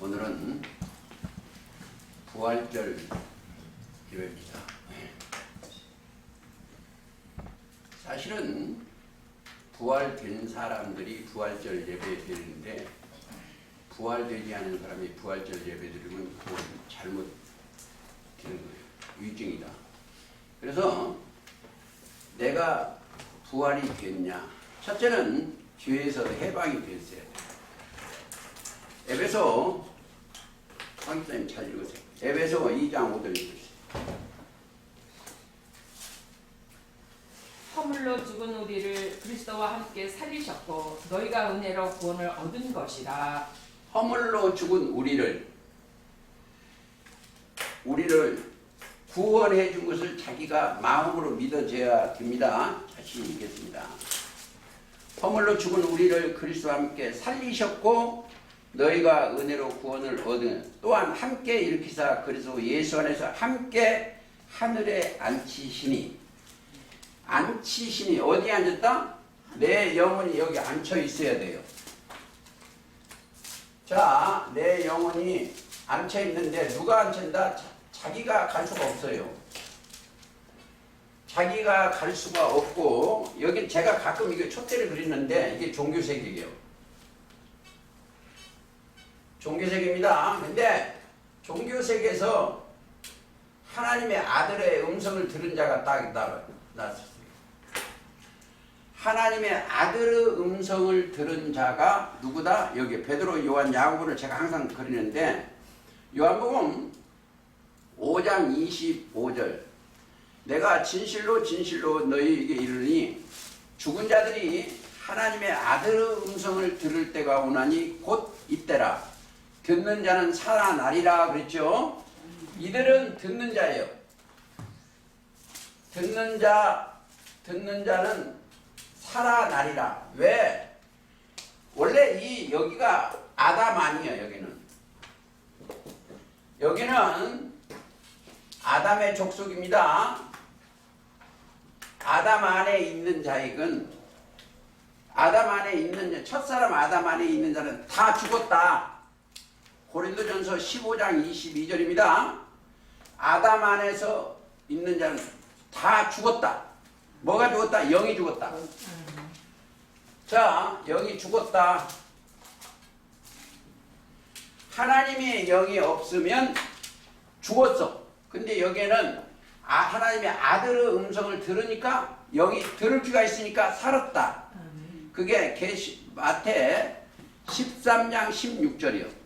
오늘은 부활절 예배입니다. 사실은 부활된 사람들이 부활절 예배 드리는데 부활되지 않은 사람이 부활절 예배 드리면 그건 잘못 드리는 거예요. 위증이다. 그래서 내가 부활이 됐냐? 첫째는 죄에서 해방이 됐어야 돼. 에베소 황기사님 잘 읽으세요. 에베소 2장 5절 읽으세요. 허물로 죽은 우리를 그리스도와 함께 살리셨고 너희가 은혜로 구원을 얻은 것이라. 허물로 죽은 우리를 구원해 준 것을 자기가 마음으로 믿어줘야 됩니다. 다시 읽겠습니다. 허물로 죽은 우리를 그리스도와 함께 살리셨고 너희가 은혜로 구원을 얻은 또한 함께 일으키사 그리스도 예수 안에서 함께 하늘에 앉히시니 어디에 앉았다? 내 영혼이 여기 앉혀 있어야 돼요. 자, 내 영혼이 앉혀 있는데 누가 앉힌다? 자기가 갈 수가 없어요. 자기가 갈 수가 없고, 여기 제가 가끔 이게 촛대를 그리는데 이게 종교색이에요. 종교색입니다. 근데 종교색에서 하나님의 아들의 음성을 들은 자가 딱 나왔어요. 하나님의 아들의 음성을 들은 자가 누구다? 여기 베드로, 요한, 야고보를 제가 항상 그리는데 요한복음 5장 25절 내가 진실로 너희에게 이르니 죽은 자들이 하나님의 아들의 음성을 들을 때가 오나니 곧 이때라. 듣는 자는 살아나리라 그랬죠. 이들은 듣는 자예요. 듣는 자는 살아나리라. 왜? 원래 여기가 아담 아니에요. 여기는 아담의 족속입니다. 아담 안에 있는 자익은 첫사람 아담 안에 있는 자는 다 죽었다. 고린도전서 15장 22절입니다. 아담 안에서 있는 자는 다 죽었다. 뭐가 죽었다? 영이 죽었다. 자, 영이 죽었다. 하나님의 영이 없으면 죽었어. 근데 여기에는 하나님의 아들의 음성을 들으니까 영이 들을 기가 있으니까 살았다. 그게 마태 13장 16절이요.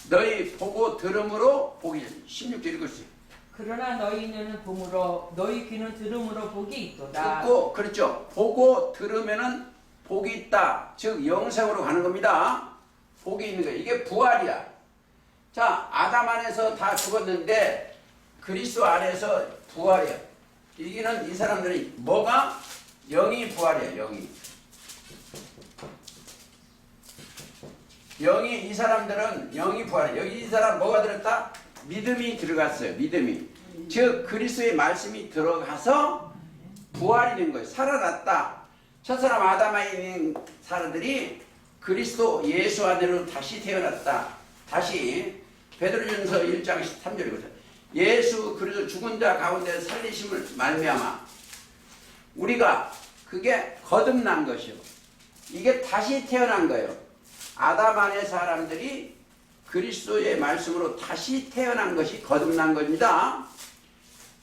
너희 보고 들음으로 복이 16절 읽으세요. 그러나 너희 눈은 봄으로 너희 귀는 들음으로 복이 있도다. 듣고 그렇죠. 보고 들으면은 복이 있다. 즉 영생으로 가는 겁니다. 복이 있는 거예요. 이게 부활이야. 자, 아담 안에서 다 죽었는데 그리스도 안에서 부활이야. 이기는 이 사람들이 뭐가? 영이 부활이야. 이 사람들은 영이 부활이야. 여기 이 사람 뭐가 들었다? 믿음이 들어갔어요. 믿음이. 즉 그리스도의 말씀이 들어가서 부활이 된 거예요. 살아났다. 첫사람 아담 안에 있는 사람들이 그리스도 예수 안으로 다시 태어났다. 다시 베드로전서 1장 13절이거든요. 예수 그리스도 죽은 자 가운데 살리심을 말미암아 우리가 그게 거듭난 것이요. 이게 다시 태어난 거예요. 아담 안의 사람들이 그리스도의 말씀으로 다시 태어난 것이 거듭난 겁니다.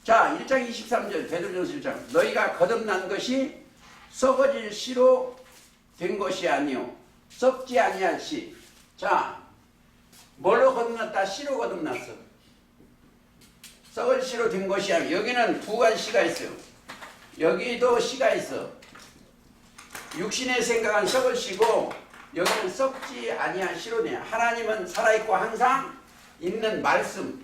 자, 1장 23절 베드로전서 1장 너희가 거듭난 것이 썩어질 씨로 된 것이 아니요 썩지 아니할 씨. 자, 뭘로 거듭났다? 씨로 거듭났어. 썩을 씨로 된 것이 아니요. 여기는 두 가지 씨가 있어요. 여기도 씨가 있어. 육신의 생각은 썩을 씨고 여기는 썩지 아니한 씨로 돼. 하나님은 살아있고 항상 있는 말씀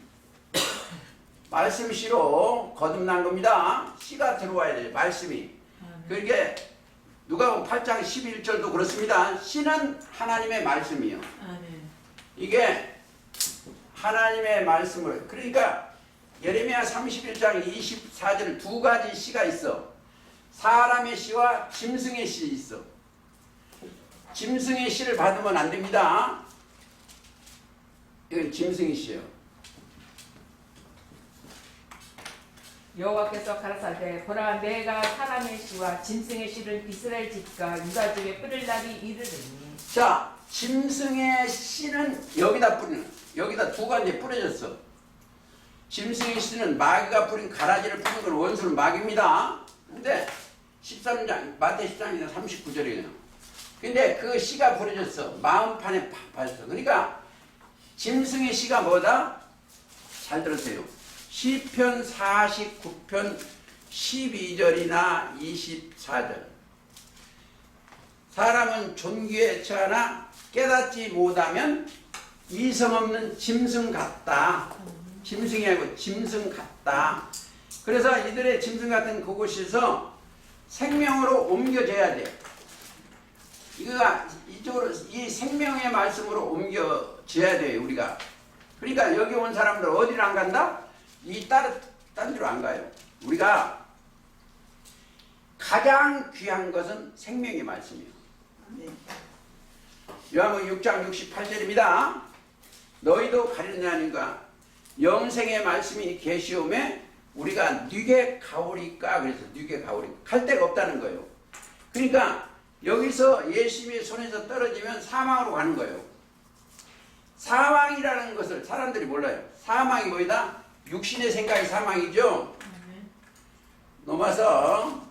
씨로 거듭난 겁니다. 씨가 들어와야 돼요. 말씀이. 그게 누가복음 8장 11절도 그렇습니다. 씨는 하나님의 말씀이요. 이게 하나님의 말씀을 그러니까 예레미야 31장 24절 두 가지 씨가 있어. 사람의 씨와 짐승의 씨 있어. 짐승의 씨를 받으면 안 됩니다. 이건 짐승의 씨예요. 여호와께서 가라사대 보라 내가 사람의 씨와 짐승의 씨를 이스라엘 집과 유다 집에 뿌릴 날이 이르리니. 자, 짐승의 씨는 여기다 뿌리는, 여기다 두 가지 뿌려졌어. 짐승의 씨는 마귀가 뿌린 가라지를 뿌린 건 원수는 마귀입니다. 근데 13장 마태 13장 39절이에요. 근데 그 씨가 뿌려졌어. 마음판에 팍 빠졌어. 그러니까 짐승의 씨가 뭐다? 잘 들으세요. 시편 49편 12절이나 24절. 사람은 존귀에 처하나 깨닫지 못하면 이성 없는 짐승 같다. 짐승이 아니고 짐승 같다. 그래서 이들의 짐승 같은 그곳에서 생명으로 옮겨져야 돼. 이거가 이쪽으로 이 생명의 말씀으로 옮겨져야 돼요, 우리가. 그러니까 여기 온 사람들 어디를 안 간다? 딴 데로 안 가요. 우리가 가장 귀한 것은 생명의 말씀이에요. 요한복음 6장 68절입니다. 너희도 가리느냐니까 영생의 말씀이 계시오매 우리가 뉘게 가오리까. 그래서 뉘게 가오리까. 갈 데가 없다는 거예요. 그러니까 여기서 예수님의 손에서 떨어지면 사망으로 가는 거예요. 사망이라는 것을 사람들이 몰라요. 사망이 뭐이다? 육신의 생각이 사망이죠. 넘어서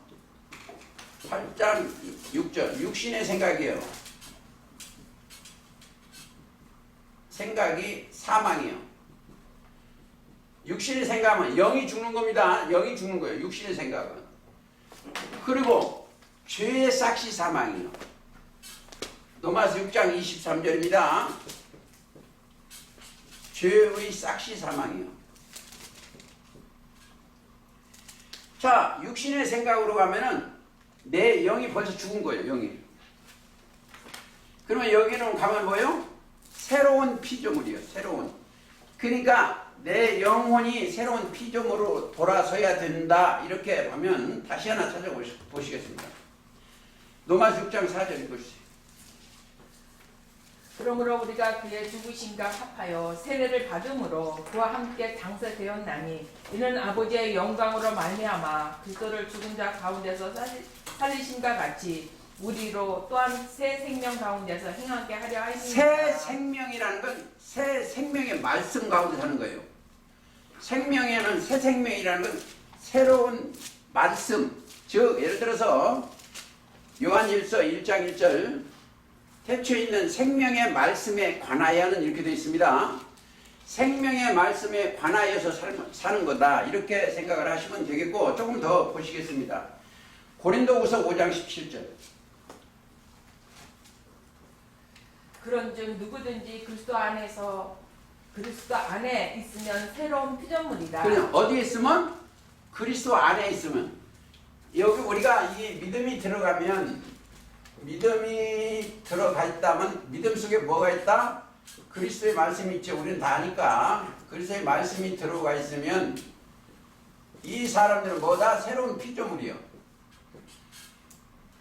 8장 6절 육신의 생각이에요. 생각이 사망이에요. 육신의 생각은 영이 죽는 겁니다. 영이 죽는 거예요. 육신의 생각은. 그리고 죄의 삭시 사망이에요. 로마서 6장 23절입니다. 죄의 삭시 사망이에요. 자, 육신의 생각으로 가면은 내 영이 벌써 죽은 거예요. 영이. 그러면 여기는 가면 뭐예요? 새로운 피조물이에요. 새로운. 그러니까 내 영혼이 새로운 피조물로 돌아서야 된다. 이렇게 보면 다시 하나 찾아보시겠습니다. 로마서 6장 4절 읽으시죠. 그러므로 우리가 그의 죽으심과 합하여 세례를 받음으로 그와 함께 장사되었나니 이는 아버지의 영광으로 말미암아 그리스도를 죽은 자 가운데서 살리심과 같이 우리로 또한 새 생명 가운데서 행하게 하려 하였습니다. 새 생명이라는 건 새 생명의 말씀 가운데 사는 거예요. 생명에는 새 생명이라는 건 새로운 말씀. 즉 예를 들어서 요한일서 1장 1절 태초에 있는 생명의 말씀에 관하여는 이렇게 되어 있습니다. 생명의 말씀에 관하여서 사는 거다. 이렇게 생각을 하시면 되겠고 조금 더 보시겠습니다. 고린도후서 5장 17절. 그런즉 누구든지 그리스도 안에 있으면 새로운 피조물이다. 그냥 어디에 있으면? 그리스도 안에 있으면. 여기 우리가 이 믿음이 들어가면 믿음이 들어가 있다면 믿음 속에 뭐가 있다? 그리스도의 말씀이 있죠. 우리는 다 아니까. 그리스도의 말씀이 들어가 있으면 이 사람들은 뭐다? 새로운 피조물이요.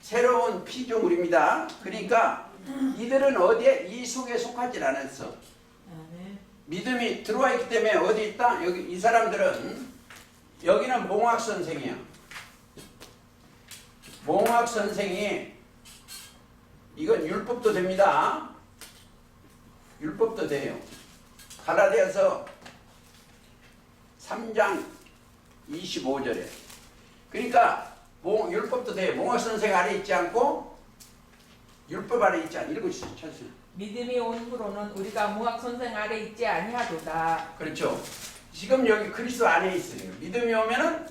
새로운 피조물입니다. 그러니까 이들은 어디에? 이 속에 속하지 않았어. 믿음이 들어와 있기 때문에 어디 있다? 여기 이 사람들은 여기는 몽학 선생이야. 몽학 선생이 이건 율법도 됩니다. 율법도 돼요. 갈라디아서 3장 25절에. 그러니까 율법도 돼요. 몽학 선생 아래 있지 않고 율법 아래 있지 않고 읽으시죠. 찾으세요. 믿음이 온 후로는 우리가 무학 선생 아래 있지 아니하도다. 그렇죠. 지금 여기 그리스도 안에 있어요. 믿음이 오면은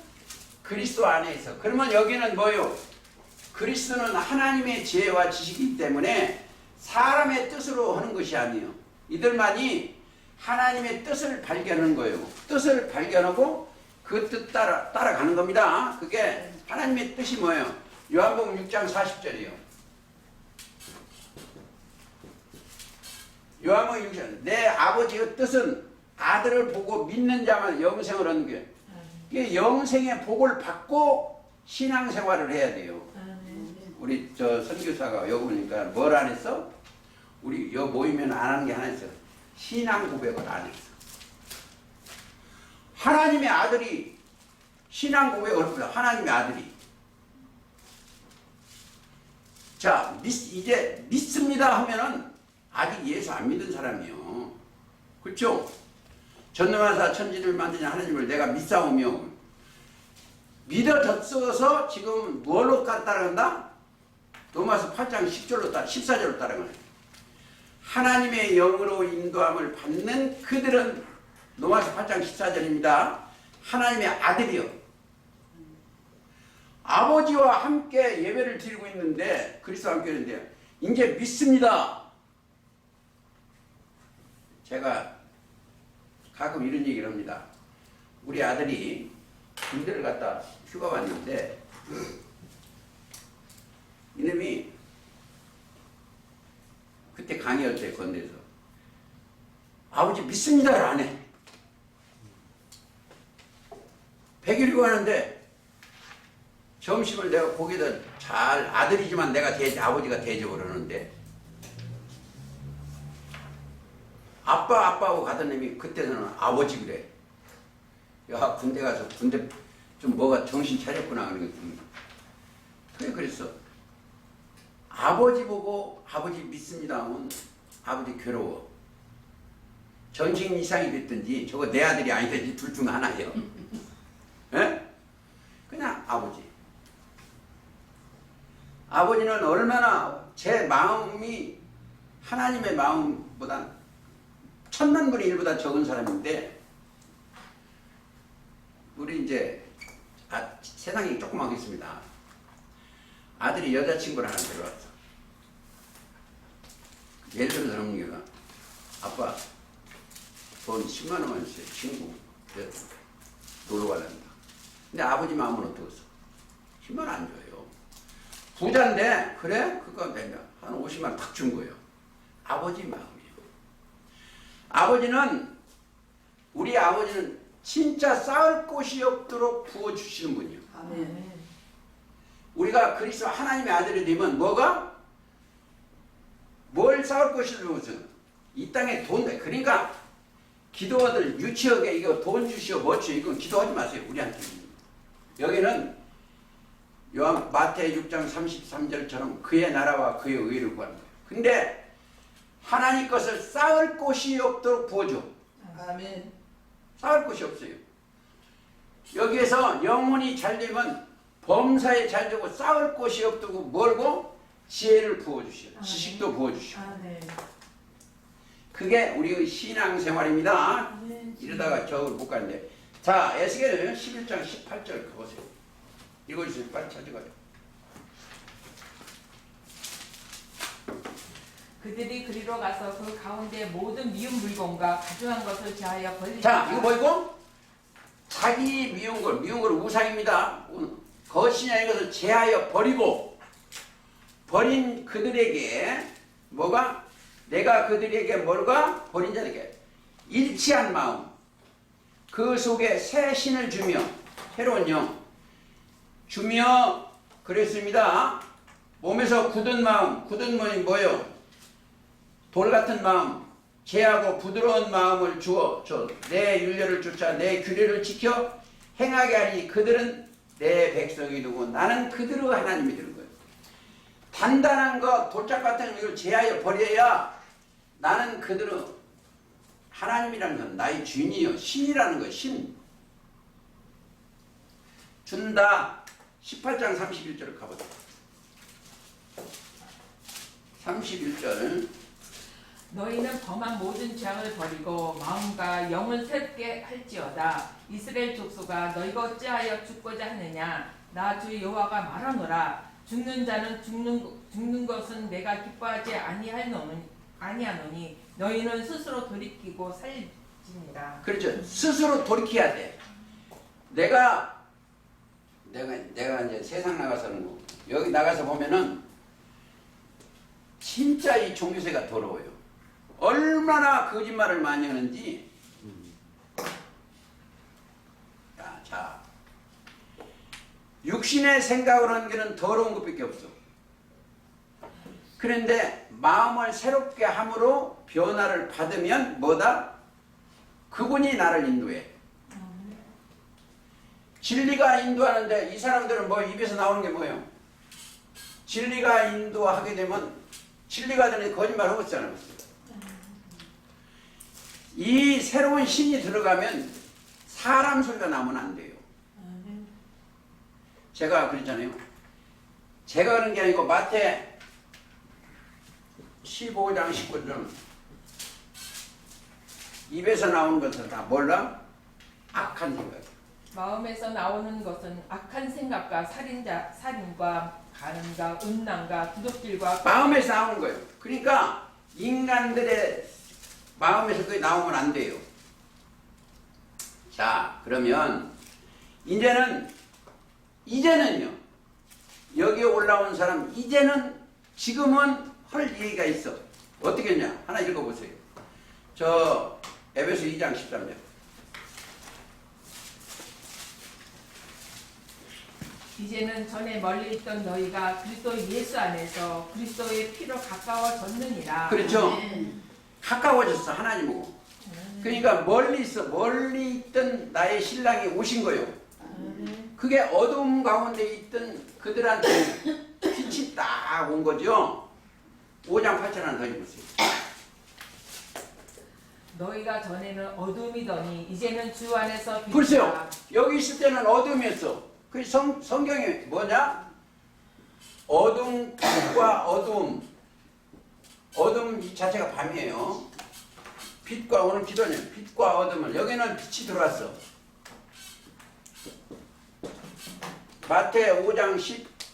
그리스도 안에 있어. 그러면 여기는 뭐요? 그리스도는 하나님의 지혜와 지식이기 때문에 사람의 뜻으로 하는 것이 아니에요. 이들만이 하나님의 뜻을 발견하는 거예요. 뜻을 발견하고 그 뜻 따라가는 겁니다. 그게 하나님의 뜻이 뭐예요? 요한복음 6장 40절이에요. 요한복음 6장 내 아버지의 뜻은 아들을 보고 믿는 자만 영생을 얻는 게 이게 영생의 복을 받고 신앙생활을 해야 돼요. 우리 저 선교사가 여기 보니까 뭘 안 했어? 우리 여 모이면 안 하는 게 하나 있어. 신앙 고백을 안 했어. 하나님의 아들이 신앙 고백을 했어. 하나님의 아들이. 자, 이제 믿습니다 하면은 아직 예수 안 믿은 사람이요. 그렇죠? 전능하사 천지를 만드신 하나님을 내가 믿사오며 믿어졌어서 지금 뭘로 따라간다? 로마서 8장 10절로 14절로 따라가는 하나님의 영으로 인도함을 받는 그들은 로마서 8장 14절입니다. 하나님의 아들이요. 아버지와 함께 예배를 드리고 있는데 그리스도와 함께 있는데 이제 믿습니다. 제가 가끔 이런 얘기를 합니다. 우리 아들이 군대를 갔다 휴가 왔는데 이놈이 그때 강의였대 건대에서 아버지 믿습니다를 안 해. 100일 휴가 하는데 점심을 내가 거기다 잘 아들이지만 내가 아버지가 대접을 그러는데 아빠하고 가던 놈이 그때는 아버지 그래. 야 군대 가서 군대 좀 뭐가 정신 차렸구나 그런 거. 그래 그랬어. 아버지 보고 아버지 믿습니다 하면 아버지 괴로워. 전신 이상이 됐든지 저거 내 아들이 아니든지 둘 중 하나예요. 에? 그냥 아버지. 아버지는 얼마나 제 마음이 하나님의 마음보다 1000만분의 1보다 적은 사람인데 우리 이제 세상이 조그맣게 있습니다. 아들이 여자친구를 하나 데려왔어. 예를 들어서 그런 경우가 아빠 돈 10만 원만 주세요. 친구 놀러 가랍니다. 근데 아버지 마음은 어떻겠어? 10만 원 안 줘요. 부자인데 그래? 그거 되면 한 50만 원 탁 준 거예요. 아버지 마음이에요. 아버지는 우리 아버지는 진짜 쌓을 곳이 없도록 부어주시는 분이에요. 아멘. 우리가 그리스도 하나님의 아들이 되면 뭐가? 뭘 쌓을 것이 무슨? 이 땅에 돈, 그러니까 기도하들 유치하게 이거 돈 주시오 뭐 주시오 이건 기도하지 마세요. 우리한테. 여기는 마태 6장 33절처럼 그의 나라와 그의 의를 구하는 거예요. 근데 하나님 것을 쌓을 곳이 없도록 부어줘. 아멘. 쌓을 곳이 없어요. 여기에서 영혼이 잘 되면 범사에 잘 되고 쌓을 곳이 없다고 멀고 지혜를 부어주시오. 지식도 부어주시오. 그게 우리의 신앙생활입니다. 이러다가 겨울 못 가는데. 자, 에스겔 11장 18절 가보세요. 읽어주세요. 빨리 찾아가요. 그들이 그리로 가서 그 가운데 모든 미운 물건과 가증한 것을 제하여 벌리니라. 자, 이거 뭐이고? 자기 미운 걸 우상입니다. 거시냐 이것을 제하여 버리고 버린 그들에게 뭐가? 내가 그들에게 뭘가? 버린 자에게 일치한 마음 그 속에 새 신을 주며 새로운 영 주며 그랬습니다. 몸에서 굳은 마음 굳은 마음이 뭐예요? 돌 같은 마음 제하고 부드러운 마음을 주어 내 율례를 쫓아 내 규례를 지켜 행하게 하니 그들은 내 백성이 되고 나는 그들의 하나님이 되는 거예요. 단단한 거 돌짝 같은 걸 제하여 버려야 나는 그들의 하나님이라는 건 나의 주인이요 신이라는 거예요. 신 준다. 18장 31절을 가보자. 31절 너희는 범한 모든 죄악을 버리고 마음과 영을 새롭게 할지어다. 이스라엘 족속아 너희가 어찌하여 죽고자 하느냐. 나 주 여호와가 말하노라. 죽는 자는 죽는 것은 내가 기뻐하지 아니하노니 너희는 스스로 돌이키고 살지니라. 그렇죠. 스스로 돌이켜야 돼. 내가 이제 세상 나가서는 뭐 여기 나가서 보면은 진짜 이 종교세가 더러워요. 얼마나 거짓말을 많이 하는지. 자, 육신의 생각을 하는 게는 더러운 것밖에 없어. 그런데 마음을 새롭게 함으로 변화를 받으면 뭐다? 그분이 나를 인도해. 진리가 인도하는데 이 사람들은 뭐 입에서 나오는 게 뭐예요? 진리가 인도하게 되면 진리가 되는 거짓말 하고 있잖아요. 이 새로운 신이 들어가면 사람 소리가 나면 안 돼요. 제가 그랬잖아요. 제가 그런 게 아니고 마태 15장 19절 입에서 나오는 것은 다 몰라? 악한 생각. 마음에서 나오는 것은 악한 생각과 살인과 간음과 음란과 도둑질과 마음에서 나오는 거예요. 그러니까 인간들의 마음에서 그게 나오면 안 돼요. 자, 그러면 이제는요. 여기에 올라온 사람 지금은 할 얘기가 있어. 어떻게 했냐? 하나 읽어보세요. 저 에베소 2장 13절. 이제는 전에 멀리 있던 너희가 그리스도 예수 안에서 그리스도의 피로 가까워졌느니라. 그렇죠. 가까워졌어 하나님하고. 그러니까 멀리 있던 나의 신랑이 오신 거예요. 그게 어둠 가운데 있던 그들한테 빛이 딱 온 거죠. 5장 8절 하나 더 읽으세요. 너희가 전에는 어둠이더니 이제는 주 안에서 글쎄요. 여기 있을 때는 어둠이었어. 그 성경에 뭐냐? 어둠, 빛과 어둠 이 자체가 밤이에요. 빛과 오늘 기도는 빛과 어둠을 여기는 빛이 들어왔어. 마태 5장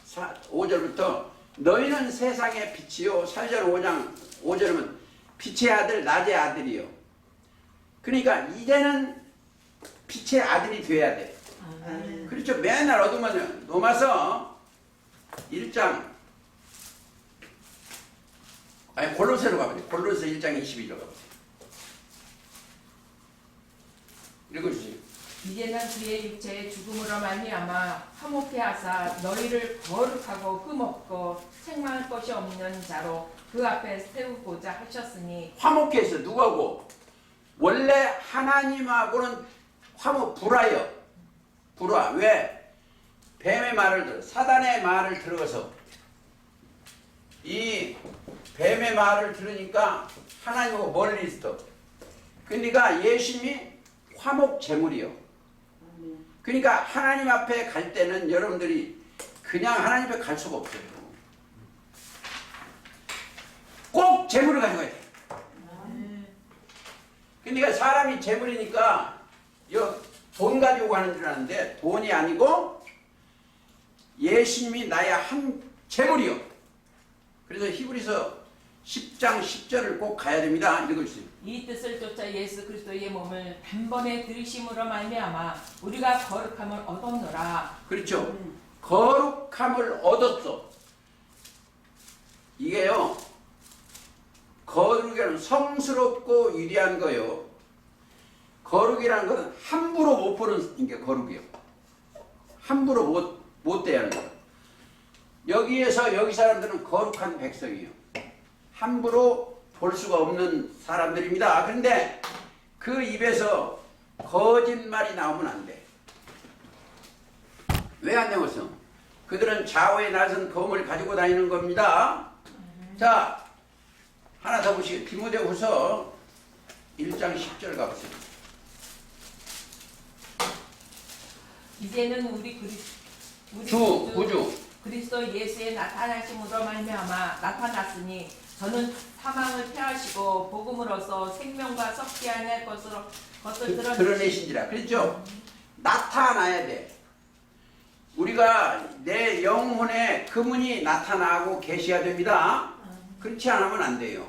15절부터 너희는 세상의 빛이요. 4절 5장 5절이면 빛의 아들 낮의 아들이요. 그러니까 이제는 빛의 아들이 돼야 돼. 그렇죠. 맨날 어둠은 로마서 1장 골로새로 가보세요. 골로새 1장 22절 가보세요. 읽어주세요. 이제는 그의 육체의 죽음으로 말미암아 화목케 하사 너희를 거룩하고 흠없고 책망할 것이 없는 자로 그 앞에 세우고자 하셨으니. 화목케 했어. 누구하고? 원래 하나님하고는 불화. 왜? 뱀의 말을 사단의 말을 들어서 이 뱀의 말을 들으니까 하나님하고 멀리 있어. 그러니까 예수님이 화목 제물이요. 그러니까 하나님 앞에 갈 때는 여러분들이 그냥 하나님 앞에 갈 수가 없어요. 꼭 제물을 가져가야 돼. 그러니까 사람이 제물이니까 돈 가지고 가는 줄 아는데 돈이 아니고 예수님이 나의 한 제물이요. 그래서 히브리서 10장 10절을 꼭 가야 됩니다. 읽어주세요. 이 뜻을 쫓아 예수 그리스도의 몸을 단번에 들이심으로 말미암아 우리가 거룩함을 얻었노라. 그렇죠. 거룩함을 얻었어. 이게요. 거룩이라는 성스럽고 위대한 거요. 거룩이라는 것은 함부로 못 보는 게 거룩이요. 함부로 못 대하는 거. 여기 사람들은 거룩한 백성이요. 함부로 볼 수가 없는 사람들입니다. 그런데 그 입에서 거짓말이 나오면 안 돼. 왜 안 나왔어? 그들은 좌우에 나선 검을 가지고 다니는 겁니다. 자, 하나 더 보시겠습니다. 디모데후서 1장 10절 가보세요. 이제는 우리 구주 그리스도 예수의 나타나심으로 말미암아 나타났으니 저는 사망을 패하시고 복음으로써 생명과 썩지 아니할 것을 드러내신지라. 그렇죠? 나타나야 돼. 우리가 내 영혼에 그분이 나타나고 계셔야 됩니다. 그렇지 않으면 안 돼요.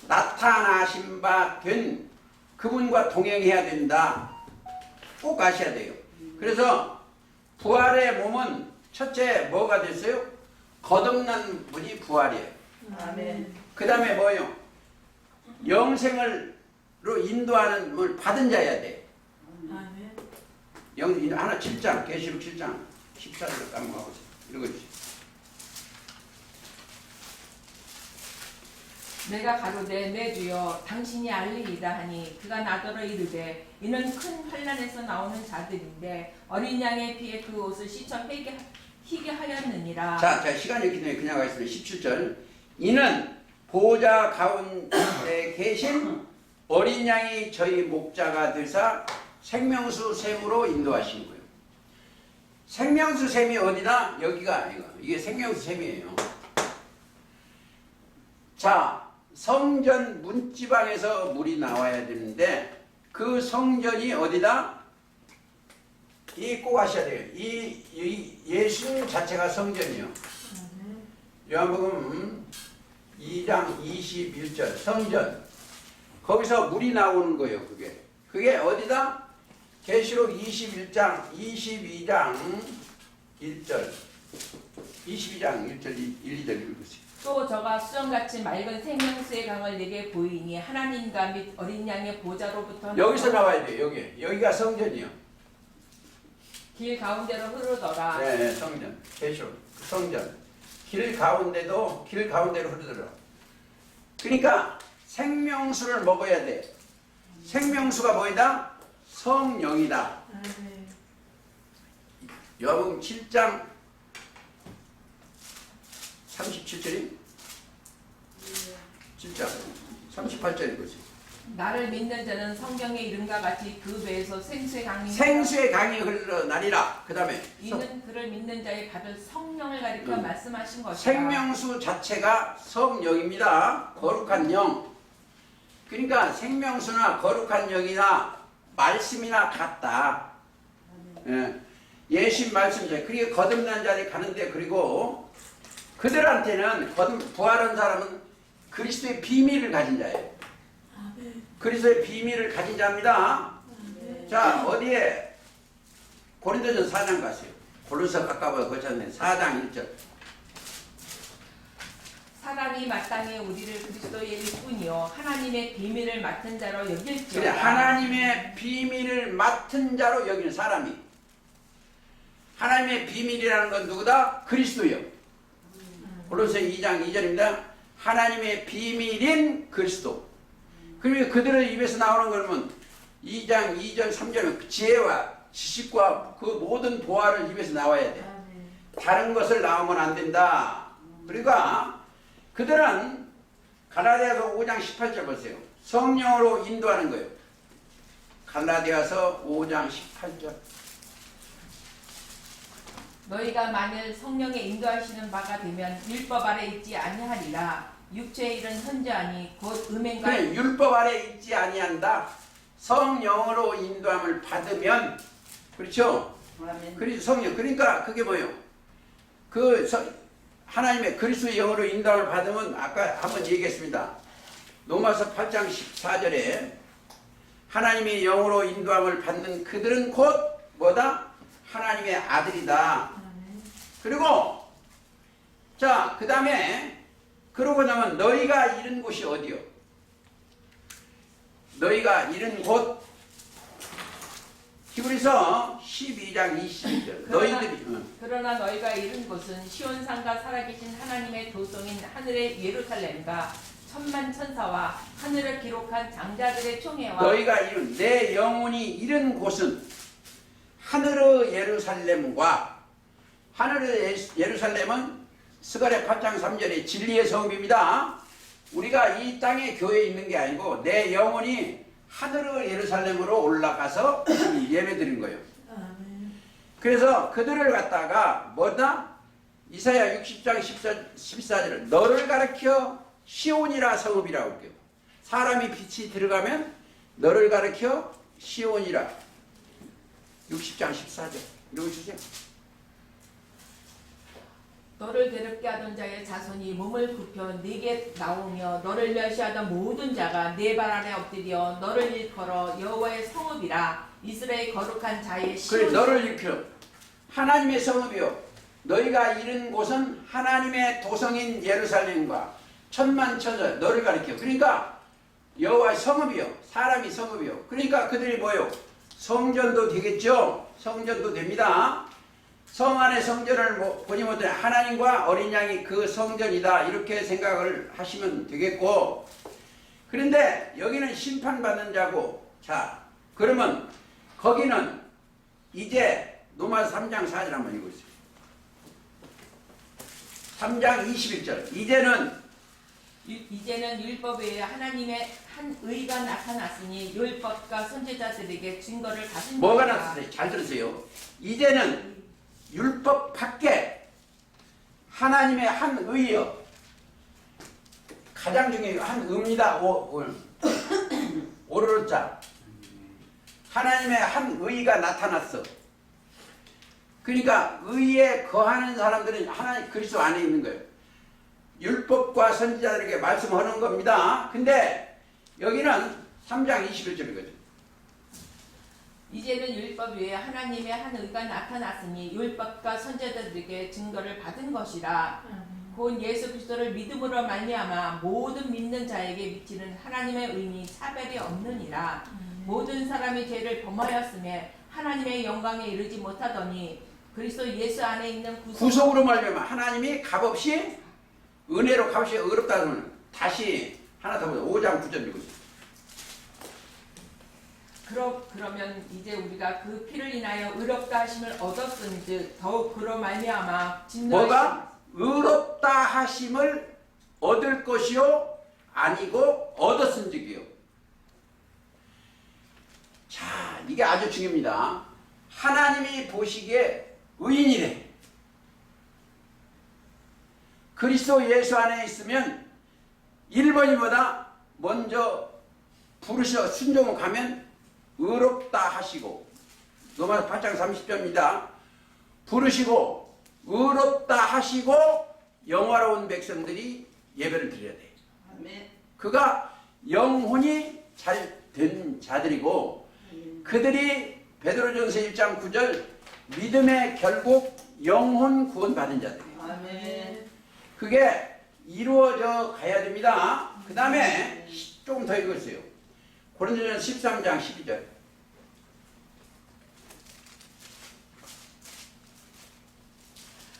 나타나신 바 된 그분과 동행해야 된다. 꼭 아셔야 돼요. 그래서 부활의 몸은 첫째 뭐가 됐어요? 거듭난 분이 부활이에요. 아멘. 그 다음에 뭐예요? 영생으로 인도하는 걸 받은 자야 돼. 아멘. 하나 7장, 계시록 7장 14절을 까먹어보세요. 읽어주세요. 내가 가로되 내 주여 당신이 알리이다 하니 그가 나더러 이르되 이는 큰 환난에서 나오는 자들인데 어린 양의 피에 그 옷을 씻어 희게 하였느니라. 자, 시간이 없기 때문에 그냥 가겠습니다. 17절. 이는 보호자 가운데 계신 어린 양이 저희 목자가 되사 생명수 샘으로 인도하신 거예요. 생명수 샘이 어디다? 여기가 이게 생명수 샘이에요. 자, 성전 문지방에서 물이 나와야 되는데 그 성전이 어디다? 이 꼭 아셔야 돼요. 이 예수 자체가 성전이에요. 요한복음 2장 21절 성전. 거기서 물이 나오는 거예요. 그게 어디다? 계시록 21장 22장 1절 22장 1절 1, 2절 읽으세요. 또 저가 수정같이 맑은 생명수의 강을 내게 보이니 하나님과 및 어린 양의 보좌로부터 여기서 나와야 돼요. 여기가 성전이요. 길 가운데로 흐르더라. 네, 성전. 계시록 성전. 길 가운데로 흐르더라. 그러니까 생명수를 먹어야 돼. 생명수가 뭐이다? 성령이다. 요한복음 7장 37절이 7장 38절 읽으세요. 나를 믿는 자는 성경의 이름과 같이 그 배에서 생수의 강이 흘러나리라. 그 다음에 이는 그를 믿는 자의 받을 성령을 가리켜 말씀하신 것이다. 생명수 자체가 성령입니다. 거룩한 영. 그러니까 생명수나 거룩한 영이나 말씀이나 같다. 예수님 말씀이죠. 그리고 거듭난 자들이 가는데, 그리고 그들한테는 부활한 사람은 그리스도의 비밀을 가진 자예요. 그리스도의 비밀을 가진 자입니다. 자, 어디에? 고린도전 4장 가세요. 골로새 가까워요. 거쳤네. 4장 1절. 사람이 마땅히 우리를 그리스도의 일꾼이요 하나님의 비밀을 맡은 자로 그래, 여길지어다. 하나님의 비밀을 맡은 자로 여기는 사람이. 하나님의 비밀이라는 건 누구다? 그리스도요. 골로새 2장 2절입니다. 하나님의 비밀인 그리스도. 그리고 그들의 입에서 나오는 거는 2장 2절 3절은 지혜와 지식과 그 모든 보화를 입에서 나와야 돼. 다른 것을 나오면 안 된다. 그러니까 그들은 갈라디아서 5장 18절 보세요. 성령으로 인도하는 거예요. 갈라디아서 5장 18절. 너희가 만일 성령의 인도하시는 바가 되면 율법 아래 있지 아니하리라. 육체의 일은 현저하니 곧 음행과 그래, 율법 아래 있지 아니한다. 성령으로 인도함을 받으면, 그렇죠? 그리고 성령. 그러니까 그게 뭐예요? 하나님의 그리스도의 영으로 인도함을 받으면, 아까 한번 얘기했습니다. 로마서 8장 14절에 하나님의 영으로 인도함을 받는 그들은 곧 뭐다? 하나님의 아들이다. 그리고 자, 그 다음에 그러고 나면 너희가 이른 곳이 어디요? 너희가 이른 곳 히브리서 12장 22절. 그러나 너희가 이른 곳은 시온산과 살아계신 하나님의 도성인 하늘의 예루살렘과 천만 천사와 하늘을 기록한 장자들의 총회와 너희가 이룬 내 영혼이 이른 곳은 하늘의 예루살렘과 하늘의 예루살렘은 스가랴 8장 3절의 진리의 성읍입니다. 우리가 이 땅에 교회에 있는 게 아니고 내 영혼이 하늘의 예루살렘으로 올라가서 예배드린 거예요. 그래서 그들을 갖다가 뭐다? 이사야 60장 14절을 너를 가리켜 시온이라 성읍이라고 할게요. 사람이 빛이 들어가면 너를 가리켜 시온이라. 60장 14절 읽어주세요. 너를 괴롭게 하던 자의 자손이 몸을 굽혀 네게 나오며 너를 멸시하던 모든 자가 네 발 아래 엎드려 너를 일컬어 여호와의 성읍이라. 이스라엘 거룩한 자의 시온. 그래, 너를 일컬어 하나님의 성읍이요 너희가 이른 곳은 하나님의 도성인 예루살렘과 천만 천사 너를 가리켜. 그러니까 여호와의 성읍이요 사람이 성읍이요. 그러니까 그들이 뭐요? 성전도 되겠죠. 성전도 됩니다. 성 안의 성전을 보니 못해 하나님과 어린 양이 그 성전이다 이렇게 생각을 하시면 되겠고, 그런데 여기는 심판받는 자고, 자 그러면 거기는 이제 로마서 3장 4절 한번 읽어주세요. 3장 21절. 이제는 율법 외에 하나님의 한 의가 나타났으니 율법과 선지자들에게 증거를 받은 뭐가 것이라. 나타났어요? 잘 들으세요. 이제는 율법 밖에 하나님의 한 의요. 가장 중요해요. 한 의입니다. 오르르자. 하나님의 한 의가 나타났어. 그러니까 의에 거하는 사람들은 하나님 그리스도 안에 있는 거예요. 율법과 선지자들에게 말씀하는 겁니다. 근데 여기는 3장 21절이거든요. 이제는 율법 외에 하나님의 한 의가 나타났으니 율법과 선지자들에게 증거를 받은 것이라. 곧 예수 그리스도를 믿음으로 말미암아 모든 믿는 자에게 미치는 하나님의 의니 차별이 없느니라. 모든 사람이 죄를 범하였음에 하나님의 영광에 이르지 못하더니 그리스도 예수 안에 있는 구속으로 말미암아 하나님이 값없이 은혜로 값없이 의롭다는, 다시 하나 더 보자. 5장 9절 읽으세요. 그러면 이제 우리가 그 피를 인하여 의롭다 하심을 얻었은즉 더욱 그로 말미암아 뭐가? 의롭다 하심을 얻을 것이요 아니고 얻었은즉이요. 자, 이게 아주 중요합니다. 하나님이 보시기에 의인이래. 그리스도 예수 안에 있으면 1번이보다 먼저 부르셔 순종을 가면 의롭다 하시고, 로마서 8장 30절입니다. 부르시고 의롭다 하시고 영화로운 백성들이 예배를 드려야 돼. 아멘. 그가 영혼이 잘 된 자들이고, 그들이 베드로전서 1장 9절 믿음의 결국 영혼 구원 받은 자들이에요. 아멘. 그게 이루어져 가야 됩니다. 그 다음에 조금 더 읽어주세요. 고린도전서 13장 12절.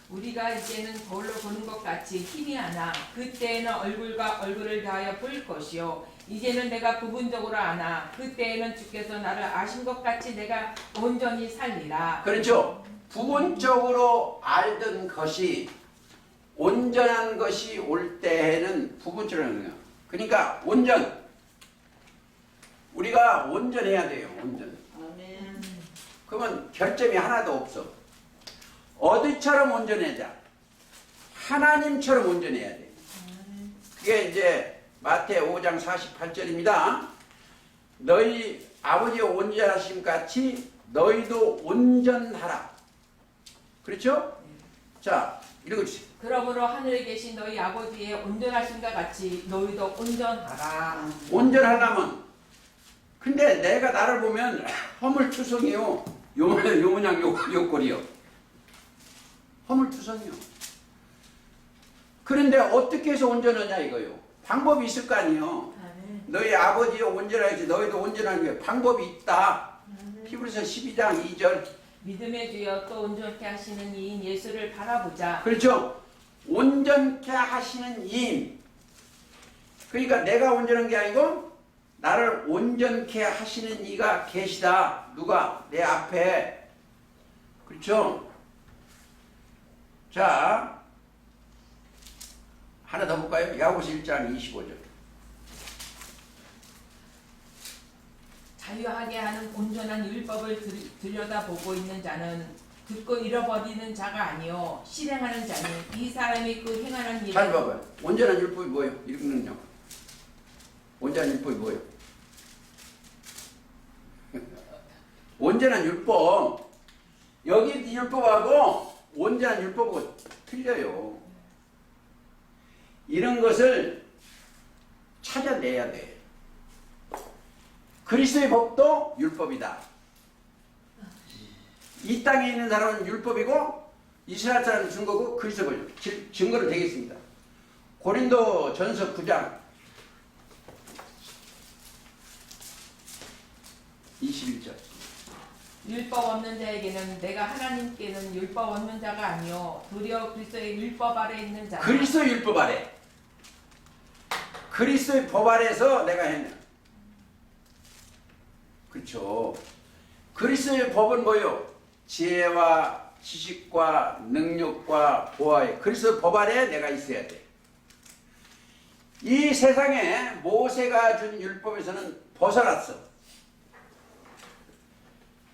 우리가 이제는 거울로 보는 것 같이 힘이 하나 그때에는 얼굴과 얼굴을 대하여 볼 것이요 이제는 내가 부분적으로 아나 그때에는 주께서 나를 아신 것 같이 내가 온전히 살리라. 그렇죠. 부분적으로 알던 것이 온전한 것이 올 때에는 부분적으로 하는 거예요. 그러니까 온전. 우리가 온전해야 돼요. 온전. 아멘. 그러면 결점이 하나도 없어. 어디처럼 온전해야? 하나님처럼 온전해야 돼. 그게 이제 마태 5장 48절입니다. 너희 아버지의 온전하심 같이 너희도 온전하라. 그렇죠? 자, 읽어주세요. 그러므로 하늘에 계신 너희 아버지의 온전하심과 같이 너희도 온전하라. 온전하려면, 근데 내가 나를 보면 허물투성이요. 요모양 요꼴이요. 허물투성이요. 그런데 어떻게 해서 온전하냐 이거요. 방법이 있을 거 아니에요. 너희 아버지의 온전하지 너희도 온전한 게 방법이 있다. 히브리서 12장 2절. 믿음의 주여 또 온전케 하시는 이인 예수를 바라보자. 그렇죠. 온전케 하시는 이인. 그러니까 내가 온전한 게 아니고 나를 온전케 하시는 이가 계시다. 누가? 내 앞에. 그렇죠. 자, 하나 더 볼까요? 야고보서 1장 25절. 자유하게 하는 온전한 율법을 들여다보고 있는 자는 듣고 잃어버리는 자가 아니요 실행하는 자니 이 사람이 그 행하는 일을. 잘 봐봐요. 온전한 율법이 뭐예요? 읽는요. 온전한 율법이 뭐예요? 온전한 율법. 여기 율법하고 온전한 율법하고 틀려요. 이런 것을 찾아내야 돼. 그리스도의 법도 율법이다. 이 땅에 있는 사람은 율법이고 이스라엘 사람은 증거고 그리스도 증거를 되겠습니다. 고린도 전서 9장 21절. 율법 없는 자에게는 내가 하나님께는 율법 없는 자가 아니요 도리어 그리스도의 율법 아래 있는 자. 그리스도의 율법 아래. 그리스도의 법 아래에서 내가 했네. 그렇죠. 그리스도의 법은 뭐요? 지혜와 지식과 능력과 보아의 그리스도의 법 아래 내가 있어야 돼. 이 세상에 모세가 준 율법에서는 벗어났어.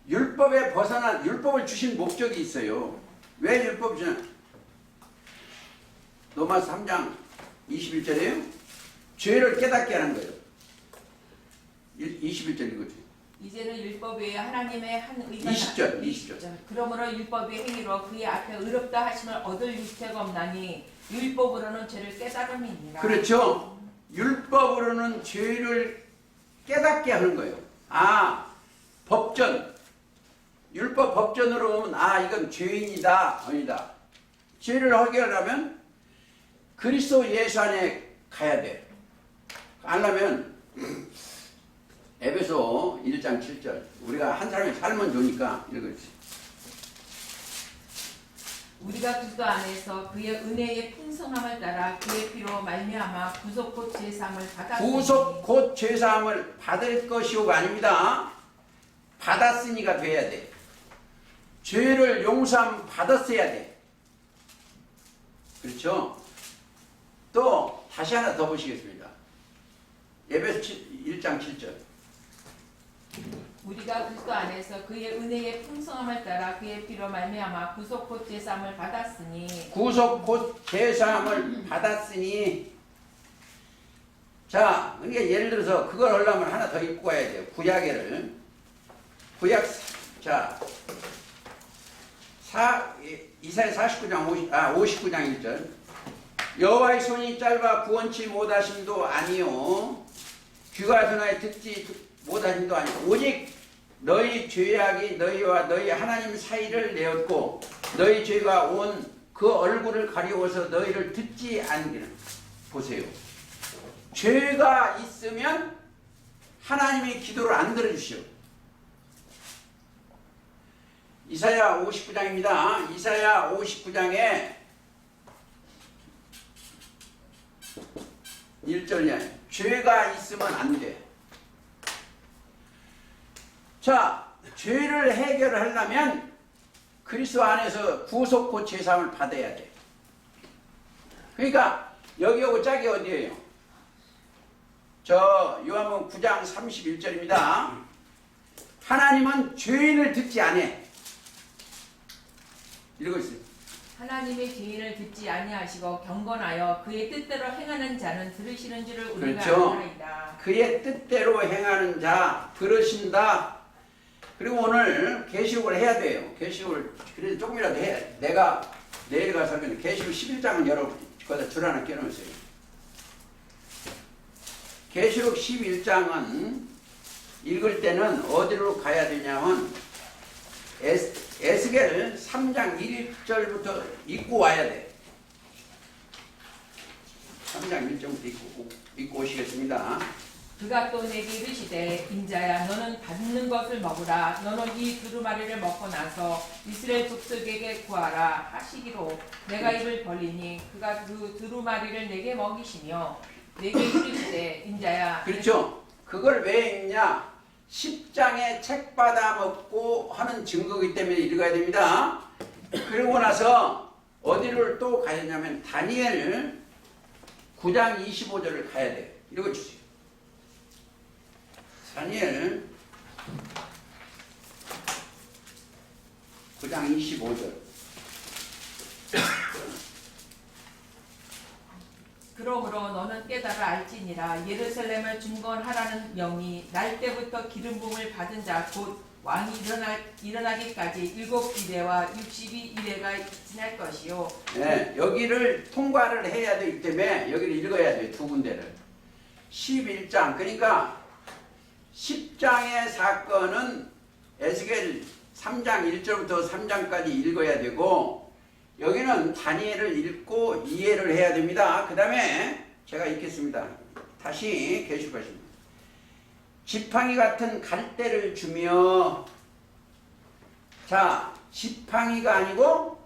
율법에 벗어난 율법을 주신 목적이 있어요. 왜 율법 주냐? 로마서 3장 21절이에요. 죄를 깨닫게 하는 거예요. 21절 이거지. 이제는 율법 외에 하나님의 한 의가 20절. 그러므로 율법의 행위로 그의 앞에 의롭다 하심을 얻을 유태가 없나니 율법으로는 죄를 깨달음이니라. 그렇죠. 율법으로는 죄를 깨닫게 하는 거예요. 아, 법전. 율법 법전으로 보면 아, 이건 죄인이다. 아니다. 죄를 해결하려면 그리스도 예수 안에 가야 돼. 가려면 에베소 1장 7절. 우리가 한 사람의 삶은 좋으니까 읽어주세요. 우리가 그리스도 안에서 그의 은혜의 풍성함을 따라 그의 피로 말미암아 구속 곧 제사함을 받았으니 구속 곧 죄사함을 받을 것이오가 아닙니다. 받았으니가 돼야 돼. 죄를 용서함 받았어야 돼. 그렇죠? 또 다시 하나 더 보시겠습니다. 에베소 1장 7절. 우리가 그리스도 안에서 그의 은혜의 풍성함을 따라 그의 피로 말미암아 구속 곧 제사함을 받았으니 구속 곧 제사함을 받았으니. 자, 그러니까 예를 들어서 그걸 하려면 하나 더 입고 와야 돼요. 구약에를. 구약, 자, 이사야 49장 59장 1절. 여호와의 손이 짧아 구원치 못하심도 아니요 귀가 둔하여 듣지 못하심도 아니요 오직 너희 죄악이 너희와 너희 하나님 사이를 내었고 너희 죄가 온 그 얼굴을 가리워서 너희를 듣지 않기는. 보세요. 죄가 있으면 하나님이 기도를 안 들어주시오. 이사야 59장입니다. 이사야 59장에 1절이야. 죄가 있으면 안 돼. 자, 죄를 해결하려면 그리스도 안에서 구속 곧 제사함을 받아야 돼. 그러니까 여기하고 짝이 어디예요? 저 요한복음 9장 31절입니다. 하나님은 죄인을 듣지 않아. 읽어주세요. 하나님의 죄인을 듣지 아니하시고 경건하여 그의 뜻대로 행하는 자는 들으시는 줄을 우리가 그렇죠. 알나이다. 그의 뜻대로 행하는 자 들으신다. 그리고 오늘 계시록을 해야 돼요. 계시록을 그래도 조금이라도 해. 내가 내일 가서 하면 계시록 11장은 여러분 거기다 줄 하나 껴놓으세요. 계시록 11장은 읽을 때는 어디로 가야 되냐면 에스겔 3장 1절부터 읽고 와야 돼. 3장 1절부터 읽고 오시겠습니다. 그가 또 내게 이르시되 인자야 너는 받는 것을 먹으라. 너는 이 두루마리를 먹고 나서 이스라엘 족속에게 구하라 하시기로 내가 입을 벌리니 그가 그 두루마리를 내게 먹이시며 내게 이르시되 인자야. 그렇죠. 그걸 왜 읽냐? 10장에 책 받아 먹고 하는 증거이기 때문에 읽어야 됩니다. 그러고 나서 어디를 또 가야 되냐면 다니엘 9장 25절을 가야 돼. 읽어주세요. 다니엘 9장 25절. 그러므로 너는 깨달아 알지니라. 예루살렘을 중건하라는 영이 날 때부터 기름 부음을 받은 자 곧 왕이 일어나기까지 7이레와 62이레가 지날 것이요. 네, 여기를 통과를 해야 되기 때문에 여기를 읽어야 돼요. 두 군데를. 11장 그러니까 10장의 사건은 에스겔 3장 1절부터 3장까지 읽어야 되고 여기는 다니엘을 읽고 이해를 해야 됩니다. 그 다음에 제가 읽겠습니다. 다시 계시록하십니다. 지팡이 같은 갈대를 주며 자, 지팡이가 아니고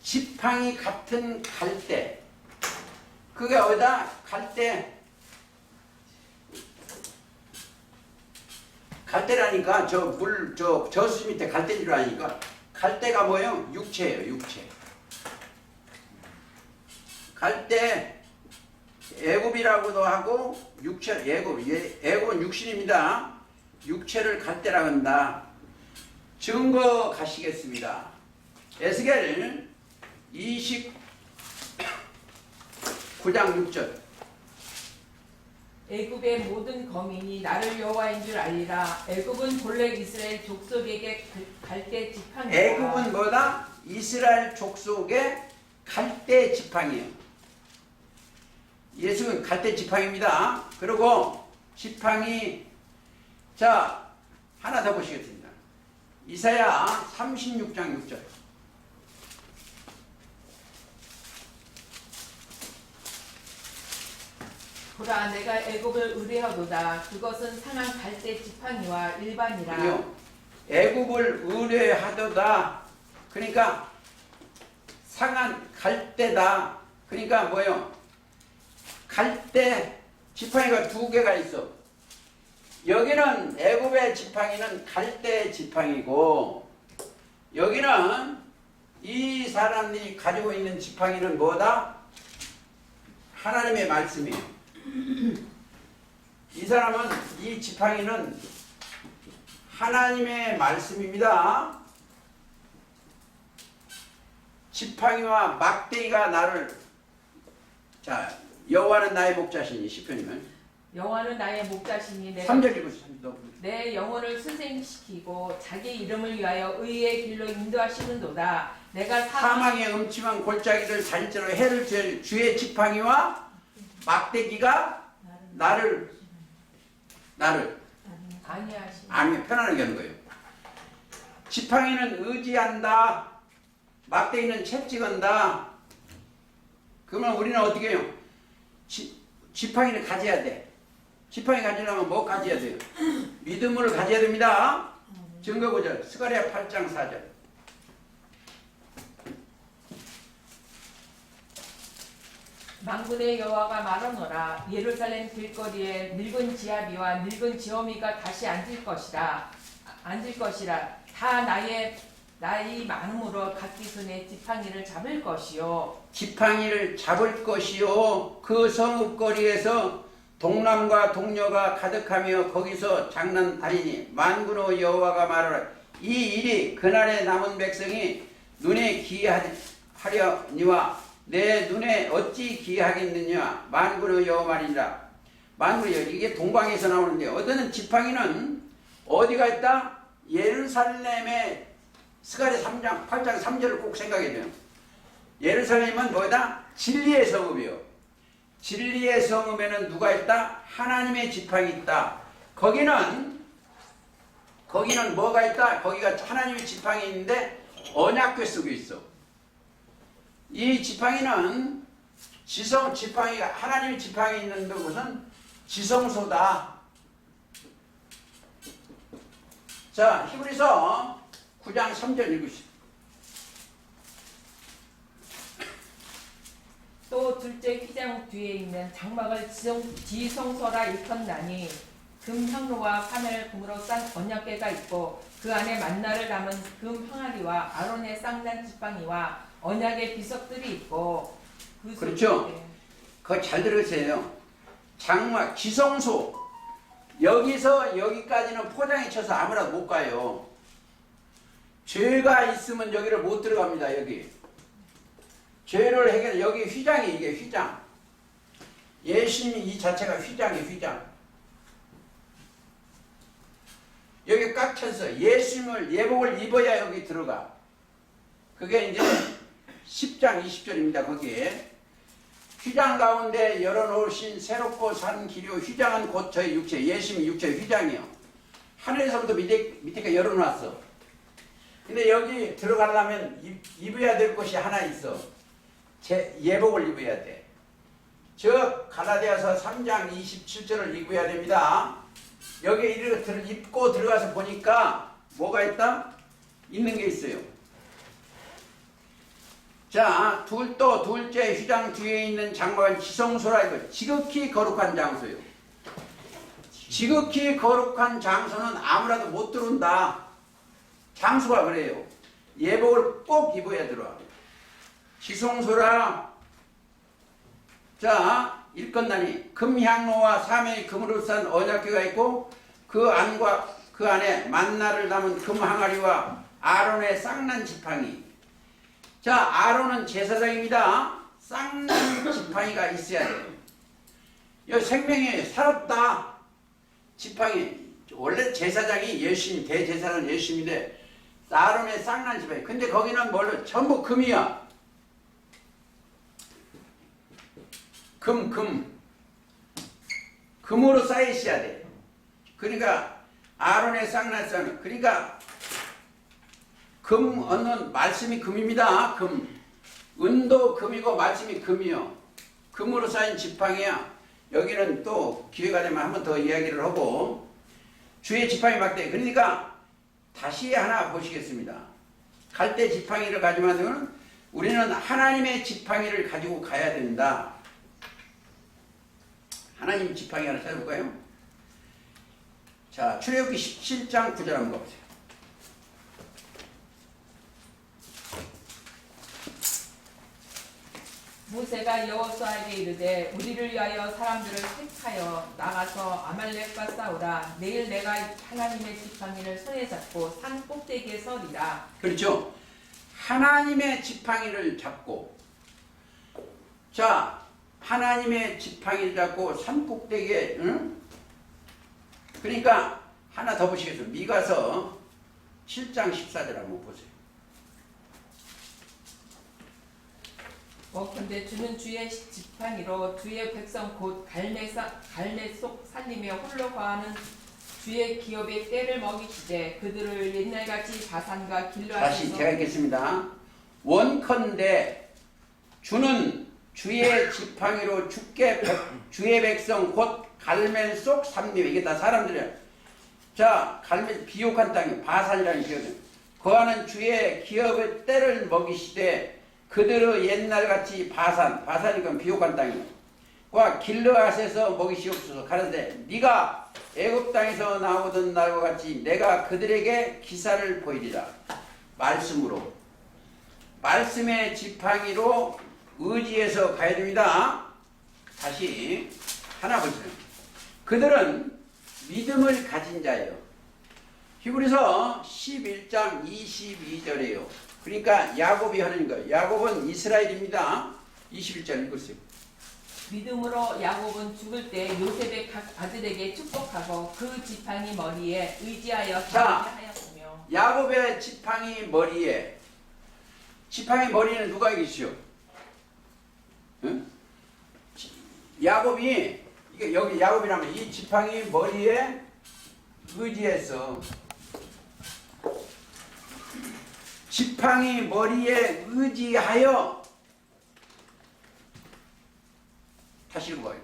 지팡이 같은 갈대. 그게 어디다? 갈대. 갈대라니까 저수 밑에 갈대인 줄 아니까 갈대가 뭐예요? 육체예요, 육체. 갈대 애굽이라고도 하고 애굽은 육신입니다. 육체를 갈대라 한다. 증거 가시겠습니다. 에스겔 29장 6절. 애굽의 모든 거민이 나를 여호와인 줄 알리라. 애굽은 본래 이스라엘 족속에게 갈대 지팡이라. 애굽은 뭐다? 이스라엘 족속의 갈대 지팡이에요. 예수는 갈대 지팡이입니다. 그리고 지팡이, 자, 하나 더 보시겠습니다. 이사야 36장 6절. 보라, 내가 애굽을 의뢰하도다. 그것은 상한 갈대 지팡이와 일반이라. 그리고 애굽을 의뢰하도다. 그러니까 상한 갈대다. 그러니까 뭐예요? 갈대 지팡이가 두 개가 있어. 여기는 애굽의 지팡이는 갈대 지팡이고, 여기는 이 사람들이 가지고 있는 지팡이는 뭐다? 하나님의 말씀이에요. 이 사람은, 이 지팡이는 하나님의 말씀입니다. 지팡이와 막대기가 나를, 자, 여호와는 나의 목자시니, 시편이면 여호와는 나의 목자시니 내가 3절 읽으시죠. 내 영혼을 승생시키고 자기 이름을 위하여 의의 길로 인도하시는도다. 내가 사망의 음침한 골짜기를 다리째로 해를 잴 주의 지팡이와 막대기가 나를 아니하시니. 편안하게 하는 거예요. 지팡이는 의지한다. 막대기는 채찍한다. 그러면 우리는 어떻게 해요? 지팡이를 가져야 돼. 지팡이 가지려면 뭐 가져야 돼요? 믿음을 가져야 됩니다. 증거 보자. 스가랴 8장 4절. 만군의 여호와가 말하노라. 예루살렘 길거리에 늙은 지아비와 늙은 지어미가 다시 앉을 것이라. 다 나이 많음으로 각기 손에 지팡이를 잡을 것이요. 지팡이를 잡을 것이요. 그 성읍거리에서 동남과 동녀가 가득하며 거기서 장난하리니 만군의 여호와가 말하라. 이 일이 그날에 남은 백성이 눈에 기이하려니와 내 눈에 어찌 기이하겠느냐. 만군의 여호와 말이니라. 만군의 여호와, 이게 동방에서 나오는데, 어떤 지팡이는 어디가 있다? 예루살렘의, 스가랴 3장 8장 3절을 꼭 생각해야 돼요. 예루살렘은 뭐다? 진리의 성읍이요. 진리의 성읍에는 누가 있다? 하나님의 지팡이 있다. 거기는 뭐가 있다? 거기가 하나님의 지팡이 있는데 언약궤 속에 있어. 이 지팡이는 지팡이가 하나님의 지팡이 있는 곳은 지성소다. 자, 히브리서 9장 3절 읽으시죠. 또 둘째 휘장 뒤에 있는 장막을 지성소라 일컫나니 금 향로와 파멸금으로 싼 언약궤가 있고 그 안에 만나를 담은 금 항아리와 아론의 쌍난 지팡이와 언약의 비석들이 있고 그렇죠. 그거 잘 들으세요. 장막, 지성소. 여기서 여기까지는 포장에 쳐서 아무나 못 가요. 죄가 있으면 여기를 못 들어갑니다. 여기. 죄를 해결해. 여기 휘장이, 이게 휘장. 예수님이 이 자체가 휘장이에요. 휘장. 여기 꽉 찼어. 예수님을, 예복을 입어야 여기 들어가. 그게 이제 10장 20절입니다. 거기에 휘장 가운데 열어놓으신 새롭고 산 기료. 휘장은 곧 저의 육체, 예수님이 육체의 휘장이요. 하늘에서부터 밑에가 열어놨어. 근데 여기 들어가려면 입어야 될 것이 하나 있어. 예복을 입어야 돼. 즉 갈라디아서 3장 27절을 입어야 됩니다. 여기 입고 들어가서 보니까 뭐가 있다? 있는 게 있어요. 자, 둘째 휘장 뒤에 있는 장막은 지성소라. 이거 지극히 거룩한 장소예요. 지극히 거룩한 장소는 아무라도 못 들어온다. 장소가 그래요. 예복을 꼭 입어야 들어와. 지성소라. 자, 일건단이 금향로와 사면이 금으로 싼 언약궤가 있고 그 안과 그 안에 만나를 담은 금항아리와 아론의 쌍난 지팡이. 자, 아론은 제사장입니다. 쌍난 지팡이가 있어야 돼요. 이 생명이 살았다. 지팡이. 원래 제사장이 열심히, 대제사는 열심인데 아론의 쌍난 지팡이. 근데 거기는 뭘로? 전부 금이야. 금으로 쌓여 있어야 돼. 그러니까 아론의 쌍난쌍. 그러니까 금 얻는 말씀이 금입니다. 금. 은도 금이고 말씀이 금이요. 금으로 쌓인 지팡이야. 여기는 또 기회가 되면 한 번 더 이야기를 하고 주의 지팡이 막대. 그러니까 다시 하나 보시겠습니다. 갈대 지팡이를 가지면 우리는 하나님의 지팡이를 가지고 가야 된다. 하나님 지팡이 하나 찾아볼까요? 자, 출애굽기 17장 9절 한번 가보세요. 모세가 여호수아에게 이르되 우리를 위하여 사람들을 택하여 나가서 아말렉과 싸우라. 내일 내가 하나님의 지팡이를 손에 잡고 산 꼭대기에 서리라. 그렇죠. 하나님의 지팡이를 잡고, 자, 하나님의 지팡이를 잡고 산 꼭대기에, 응? 그러니까 하나 더 보시겠어요. 미가서 7장 14절 한번 보세요. 근데 주는 주의 지팡이로 주의 백성 곧 갈매 속 살림에 홀로 거하는 주의 기업의 때를 먹이시되 그들을 옛날같이 바산과 길르앗에서 다시 제가 읽겠습니다. 원컨대 주는 주의 지팡이로 주의 백성 곧 갈멜 속 삼림. 이게 다 사람들이에요. 자, 갈멜 비옥한 땅이 바산이라는 지역은 거하는 주의 기업의 때를 먹이시되 그들의 옛날같이 바산이건 비옥한 땅이와 길르앗에서 먹이시옵소서. 가라사대 네가 애굽 땅에서 나오던 날과 같이 내가 그들에게 기사를 보이리라. 말씀으로, 말씀의 지팡이로 의지해서 가야 됩니다. 다시 하나 보세요. 그들은 믿음을 가진 자예요. 히브리서 11장 22절이에요. 그러니까 야곱이 하는 거예요. 야곱은 이스라엘입니다. 21절 읽으세요. 믿음으로 야곱은 죽을 때 요셉의 각 아들에게 축복하고 그 지팡이 머리에 의지하여 경배하였으며. 야곱의 지팡이 머리에, 지팡이 머리는 누가 계시오? 응? 야곱이, 이게 여기 야곱이라면 이 지팡이 머리에 의지해서, 지팡이 머리에 의지하여, 다시 읽어봐요.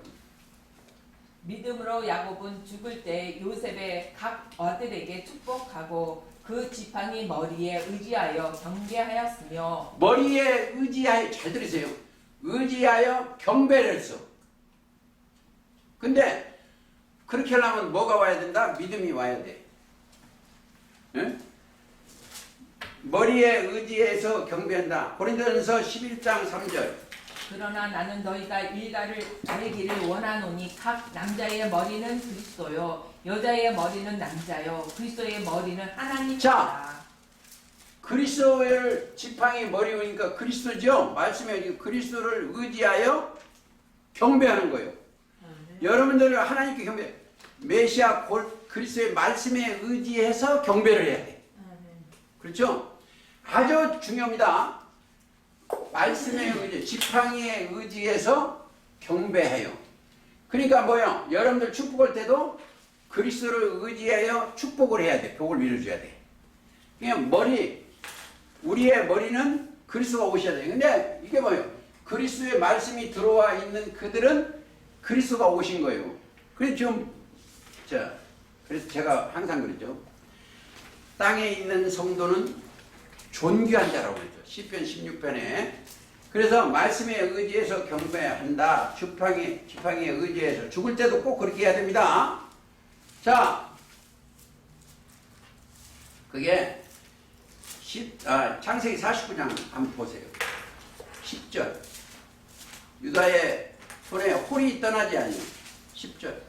믿음으로 야곱은 죽을 때 요셉의 각 아들에게 축복하고 그 지팡이 머리에 의지하여 경배하였으며. 머리에 의지하여, 잘 들으세요. 의지하여 경배를 했어. 근데 그렇게 하려면 뭐가 와야 된다? 믿음이 와야 돼. 응? 머리에 의지해서 경배한다. 고린도전서 11장 3절. 그러나 나는 너희가 일가를 알기를 원하노니 각 남자의 머리는 그리스도요 여자의 머리는 남자요 그리스도의 머리는 하나님이라. 자, 그리스도를 지팡이 머리 오니까 그리스도죠. 말씀에 그리스도를 의지하여 경배하는 거예요. 여러분들 하나님께 경배, 메시아 그리스도의 말씀에 의지해서 경배를 해야 돼. 그렇죠? 아주 중요합니다. 말씀에 의지, 지팡이에 의지해서 경배해요. 그러니까 뭐요? 여러분들 축복할 때도 그리스도를 의지하여 축복을 해야 돼. 복을 밀어줘야 돼. 그냥 우리의 머리는 그리스도가 오셔야 돼. 근데 이게 뭐예요? 그리스도의 말씀이 들어와 있는 그들은 그리스도가 오신 거예요. 그래서 그래서 제가 항상 그랬죠. 땅에 있는 성도는 존귀한 자라고 그러죠. 시편 16편에. 그래서 말씀에 의지해서 경배한다. 지팡이에 의지해서 죽을 때도 꼭 그렇게 해야 됩니다. 자, 그게 창세기 49장 한번 보세요. 10절. 유다의 손에 홀이 떠나지 아니요. 10절.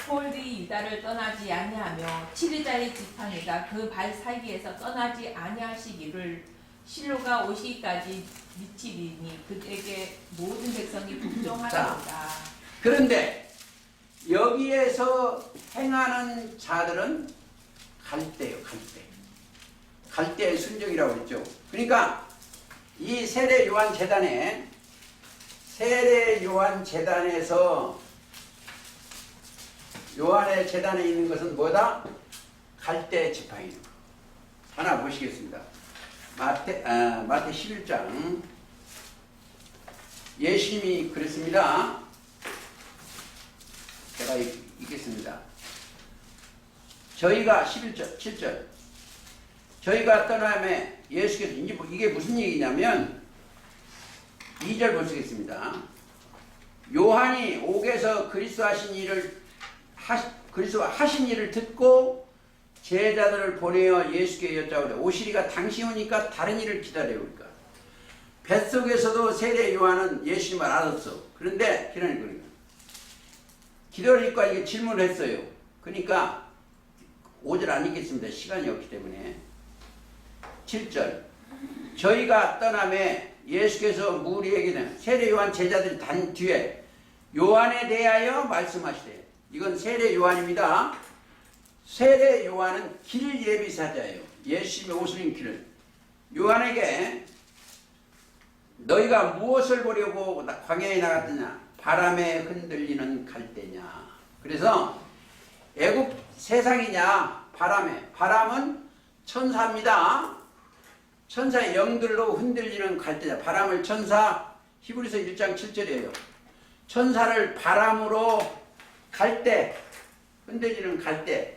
홀이 유다를 떠나지 아니하며 7일짜리 지팡이가 그 발 사이에서 떠나지 아니하시기를 실로가 오시기까지 미치리니 그에게 모든 백성이 복종하리로다. 그런데 여기에서 행하는 자들은 갈대요. 갈대의 순종이라고 그랬죠. 그러니까 이 세례 요한 재단에서 요한의 재단에 있는 것은 뭐다? 갈대 지팡이. 하나 보시겠습니다. 마태 11장. 예수님이 그랬습니다. 제가 읽겠습니다. 저희가 11절, 7절. 저희가 떠나매 예수께서 이게 무슨 얘기냐면 2절 보시겠습니다. 요한이 옥에서 그리스도 하신 일을 듣고 제자들을 보내어 예수께 여짜오되 오시리가 당신 오니까 다른 일을 기다려올까. 뱃속에서도 세례 요한은 예수님을 알았어. 그런데 기다리니까 이게 질문을 했어요. 그러니까 5절 안 읽겠습니다. 시간이 없기 때문에. 7절. 저희가 떠남에 예수께서 무리에게는 세례 요한 제자들이 단 뒤에 요한에 대하여 말씀하시되, 이건 세례 요한입니다. 세례 요한은 길 예비사자예요. 예수님의 옷을 입은 길을. 요한에게 너희가 무엇을 보려고 광야에 나갔느냐? 바람에 흔들리는 갈대냐? 그래서 애굽 세상이냐? 바람은 천사입니다. 천사의 영들로 흔들리는 갈대냐? 바람을 천사, 히브리서 1장 7절이에요. 천사를 바람으로 갈대, 흔들리는 갈대.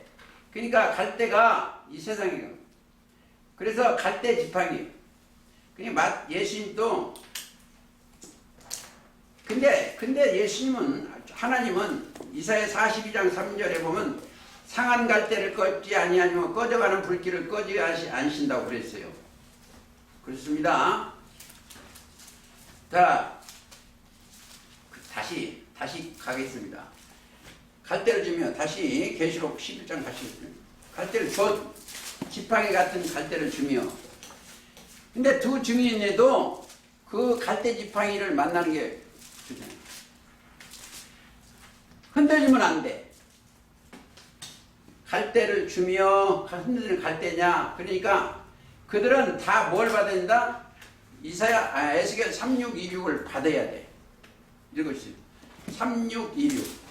그러니까 갈대가 이 세상이에요. 그래서 갈대 지팡이. 그러니까 예수님도 근데 하나님은 이사야 42장 3절에 보면 상한 갈대를 꺼지 아니하면 꺼져가는 불길을 꺼지 않으신다고 그랬어요. 그렇습니다. 자, 다시 가겠습니다. 갈대를 주며 다시 계시록 11장 가시겠습니다. 갈대를 줘, 지팡이 같은 갈대를 주며. 근데 두 증인에도 그 갈대 지팡이를 만나는 게 주잖아요. 흔들리면 안 돼. 갈대를 주며 흔들리는 갈대냐? 그러니까 그들은 다 뭘 받아야 된다? 에스겔 3626을 받아야 돼. 읽으시죠. 3626.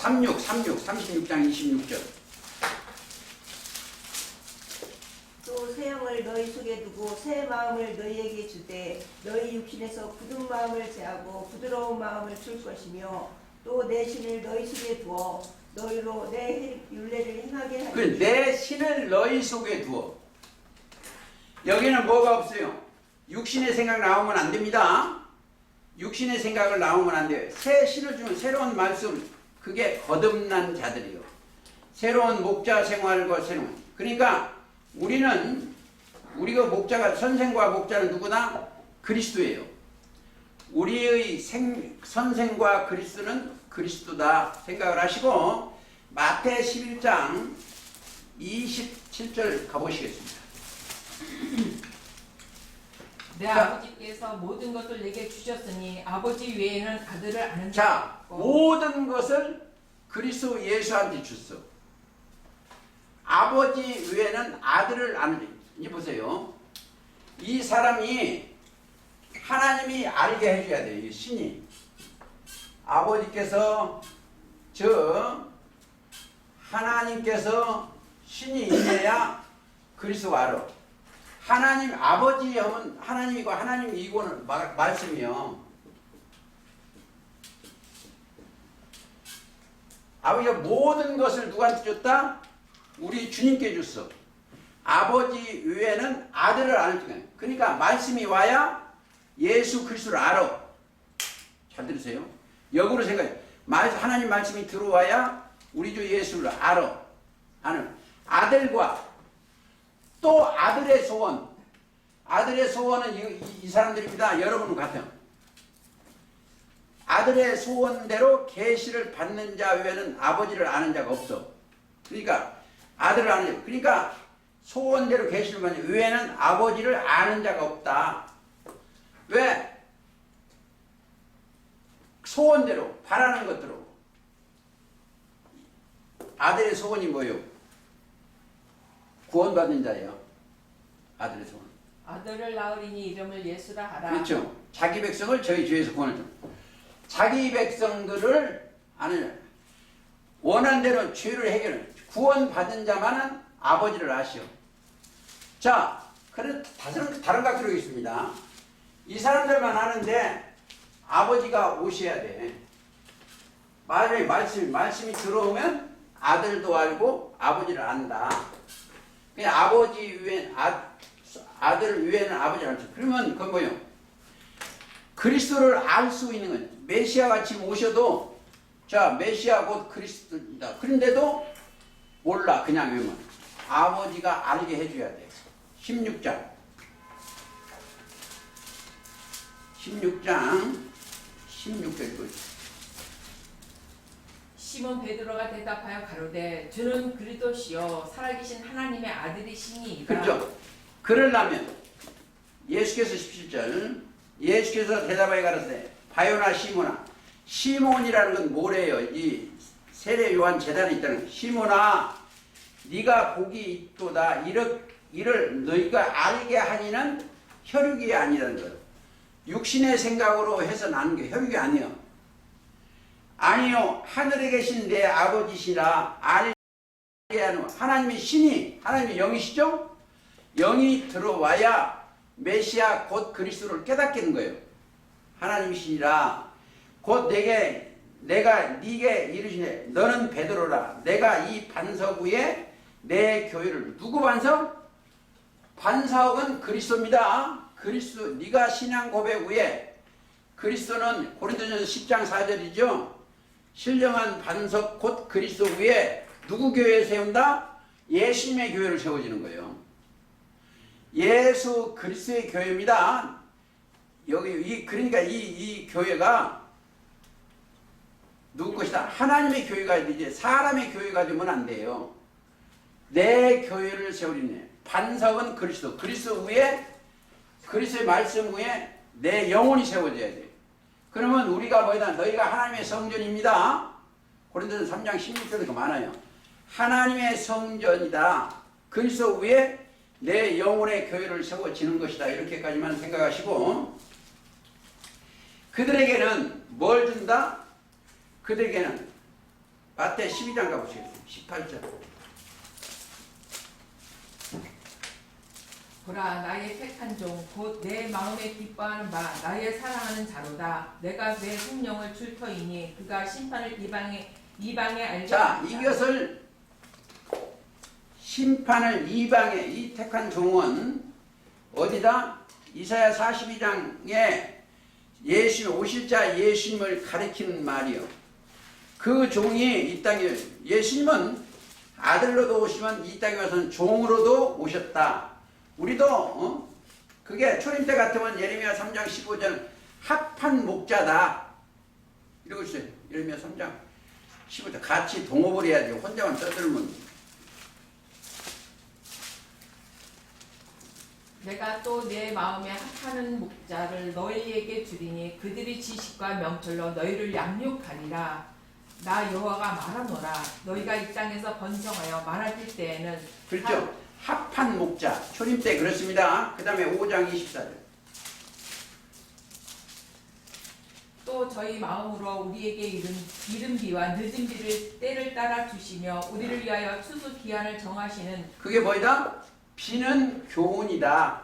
36장 26절. 또 새 영을 너희 속에 두고 새 마음을 너희에게 주되 너희 육신에서 굳은 마음을 제하고 부드러운 마음을 줄 것이며 또 내 신을 너희 속에 두어 너희로 내 율례를 행하게 하리니. 내 신을 너희 속에 두어. 여기는 뭐가 없어요? 육신의 생각 나오면 안 됩니다. 육신의 생각을 나오면 안 돼요. 새 신을 주면 새로운 말씀, 그게 거듭난 자들이요. 새로운 목자 생활과 새로운. 그러니까 우리가 목자가, 선생과 목자는 누구나 그리스도예요. 우리의 선생과 그리스도는 그리스도다 생각을 하시고 마태 11장 27절 가보시겠습니다. 내 아버지께서 모든 것을 내게 주셨으니 아버지 외에는 아들을 아는 자, 자가 없고. 모든 것을 그리스도 예수한테 줬어. 아버지 외에는 아들을 아는 자. 이제 보세요. 이 사람이 하나님이 알게 해줘야 돼요. 이 신이. 아버지께서 하나님께서 신이 임해야 그리스도 알아. 하나님 아버지 하면 하나님이고 하나님 이고는 말씀이요. 아버지가 모든 것을 누구한테 줬다? 우리 주님께 줬어. 아버지 외에는 아들을 안 줄 거야. 그러니까 말씀이 와야 예수 그리스도를 알아. 잘 들으세요. 역으로 생각해. 하나님 말씀이 들어와야 우리 주 예수를 알아. 아는 아들과 또 아들의 소원. 아들의 소원은 이 사람들입니다. 여러분 같아요. 아들의 소원대로 계시를 받는 자 외에는 아버지를 아는 자가 없어. 그러니까 아들을 아는 자. 그러니까 소원대로 계시를 받는 자 외에는 아버지를 아는 자가 없다. 왜? 소원대로 바라는 것대로. 아들의 소원이 뭐예요? 구원받는 자예요. 아들의 소원. 아들을 낳으리니 이름을 예수라 하라. 그렇죠. 자기 백성을 저희 주에서 구원을 줘. 자기 백성들을 아는 원하는 대로 죄를 해결해. 구원받은 자만은 아버지를 아시오. 자, 그래 다른 각도로 있습니다. 이 사람들만 아는데 아버지가 오셔야 돼. 말씀이 들어오면 아들도 알고 아버지를 안다. 그냥 아버지 외엔 아들 외에는 아버지를 알죠. 그러면 그건 뭐예요? 그리스도를 알 수 있는 거예요. 메시아가 지금 오셔도 자 메시아 곧 그리스도이다. 그런데도 몰라. 그냥 외면. 아버지가 알게 해줘야 돼. 16장 16절 읽어주세요. 시몬 베드로가 대답하여 가로되 주는 그리스도시요 살아계신 하나님의 아들이시니이다. 그렇죠. 그러려면 예수께서 17절 예수께서 대답하여 가로되 바요나 시몬아. 시몬이라는 건 뭐래요? 이 세례 요한 제단에 있다는 거. 시몬아 네가 복이 있도다. 이를 너희가 알게 하니는 혈육이 아니라는 거예요. 육신의 생각으로 해서 나는 게 혈육이 아니에요. 아니요 하늘에 계신 내 아버지시라. 알게 하는 하나님의 신이 하나님의 영이시죠? 영이 들어와야 메시아 곧 그리스도를 깨닫게 하는 거예요. 하나님이시니라. 곧 내가 네게 이르시네. 너는 베드로라. 내가 이 반석 위에 내 교회를. 누구 반석? 반석은 그리스도입니다. 그리스도. 네가 신앙 고백 위에 그리스도는 고린도전서 10장 4절이죠. 신령한 반석 곧 그리스도 위에 누구 교회를 세운다? 예수님의 교회를 세워지는 거예요. 예수 그리스도의 교회입니다. 그러니까 이 교회가 누구 것이다? 하나님의 교회가 되지 사람의 교회가 되면 안 돼요. 내 교회를 세우리네. 반석은 그리스도. 그리스도 위에 그리스도의 말씀 위에 내 영혼이 세워져야 돼. 그러면 우리가 뭐다? 너희가 하나님의 성전입니다. 고린도서 3장 16절에 많아요. 하나님의 성전이다. 그리스도 위에 내 영혼의 교회를 세워지는 것이다. 이렇게까지만 생각하시고 그들에게는 뭘 준다? 그들에게는 마태 12장 가보시겠습니다. 18절. 보라 나의 택한 종 곧 내 마음에 기뻐하는 바 나의 사랑하는 자로다. 내가 내 성령을 줄 터이니 그가 심판을 이방에 알게 자, 하리라. 이것을 심판을 이방에 이 택한 종은 어디다? 이사야 42장에 예수님 오실 자 예수님을 가리키는 말이요. 그 종이 이 땅에 예수님은 아들로도 오시면 이 땅에 와서는 종으로도 오셨다. 우리도 그게 초림 때 같으면 예레미야 3장 15절 합한 목자다. 이러고 있어요. 예레미야 3장 15절 같이 동업을 해야 돼요. 혼자만 떠들면. 내가 또 내 마음에 합하는 목자를 너희에게 주리니 그들이 지식과 명철로 너희를 양육하리라. 나 여호와가 말하노라. 너희가 이 땅에서 번성하여 많아질 때에는 그렇죠. 합한 목자. 초림 때 그렇습니다. 그 다음에 5장 24절. 또 저희 마음으로 우리에게 이른 비와 늦은 비를 때를 따라 주시며 우리를 위하여 추수 기한을 정하시는 그게 뭐이다? 비는 교훈이다.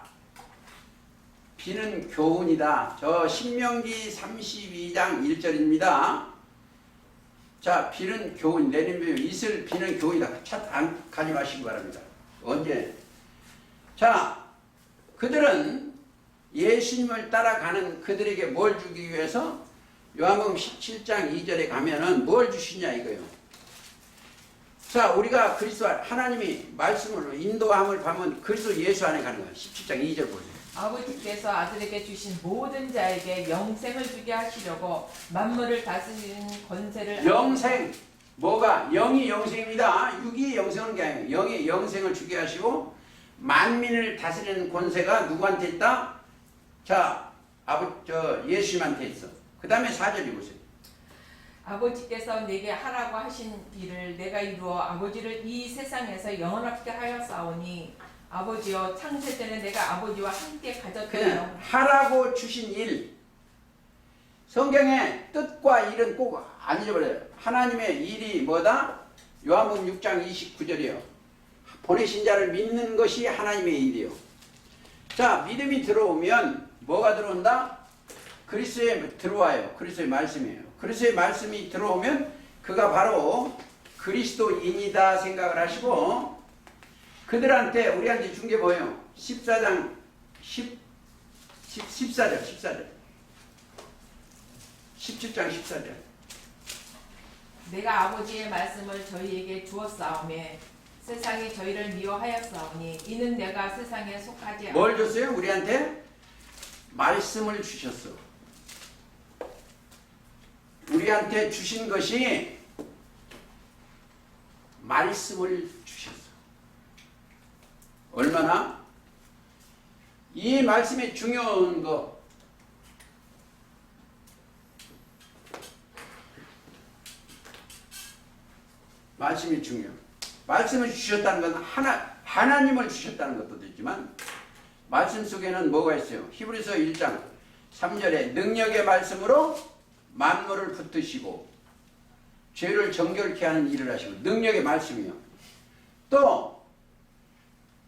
비는 교훈이다. 저 신명기 32장 1절입니다. 자, 비는 교훈, 내리는 비, 이슬, 비는 교훈이다. 차 안 가지 마시기 바랍니다. 언제? 자, 그들은 예수님을 따라가는 그들에게 뭘 주기 위해서 요한복음 17장 2절에 가면은 뭘 주시냐 이거요. 자, 우리가 그리스도 하나님이 말씀으로 인도함을 보면 그리스도 예수 안에 가는 거예요. 17장 2절 보세요. 아버지께서 아들에게 주신 모든 자에게 영생을 주게 하시려고 만물을 다스리는 권세를 영생, 뭐가? 영이 영생입니다. 육이 영생은 게 아니에요. 영이 영생을 주게 하시고 만민을 다스리는 권세가 누구한테 있다? 자, 예수님한테 있어. 그 다음에 4절 보세요. 아버지께서 내게 하라고 하신 일을 내가 이루어 아버지를 이 세상에서 영원하게 하였사오니 아버지여 창세 전에 내가 아버지와 함께 가졌던 그냥 하라고 주신 일. 성경의 뜻과 일은 꼭 안 잊어버려요. 하나님의 일이 뭐다? 요한복음 6장 29절이요. 보내신 자를 믿는 것이 하나님의 일이요. 자, 믿음이 들어오면 뭐가 들어온다? 그리스도에 들어와요. 그리스도의 말씀이에요. 그리스도의 말씀이 들어오면 그가 바로 그리스도인이다 생각을 하시고 그들한테 우리한테 준 게 뭐예요? 14장 14절 17장 14절 내가 아버지의 말씀을 저희에게 주었사오매 세상이 저희를 미워하였사오니 이는 내가 세상에 속하지 않고 뭘 줬어요? 우리한테 말씀을 주셨어. 우리한테 주신 것이 말씀을 주셨어. 얼마나? 이 말씀이 중요한 거. 말씀이 중요. 말씀을 주셨다는 건 하나님을 주셨다는 것도 있지만 말씀 속에는 뭐가 있어요? 히브리서 1장 3절에 능력의 말씀으로 만물을 붙드시고 죄를 정결케 하는 일을 하시고 능력의 말씀이요. 또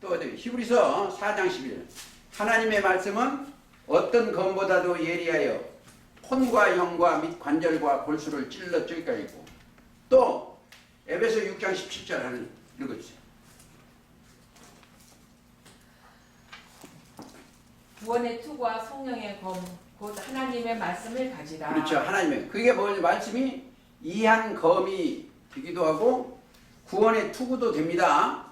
어디 히브리서 4장 11절 하나님의 말씀은 어떤 검보다도 예리하여 혼과 영과 및 관절과 골수를 찔러 저기까지 있고 또 에베소 6장 17절 하는 읽어주세요. 구원의 투구와 성령의 검 곧 하나님의 말씀을 가지라. 그렇죠. 하나님의 그게 뭐냐 말씀이 이한 검이 되기도 하고 구원의 투구도 됩니다.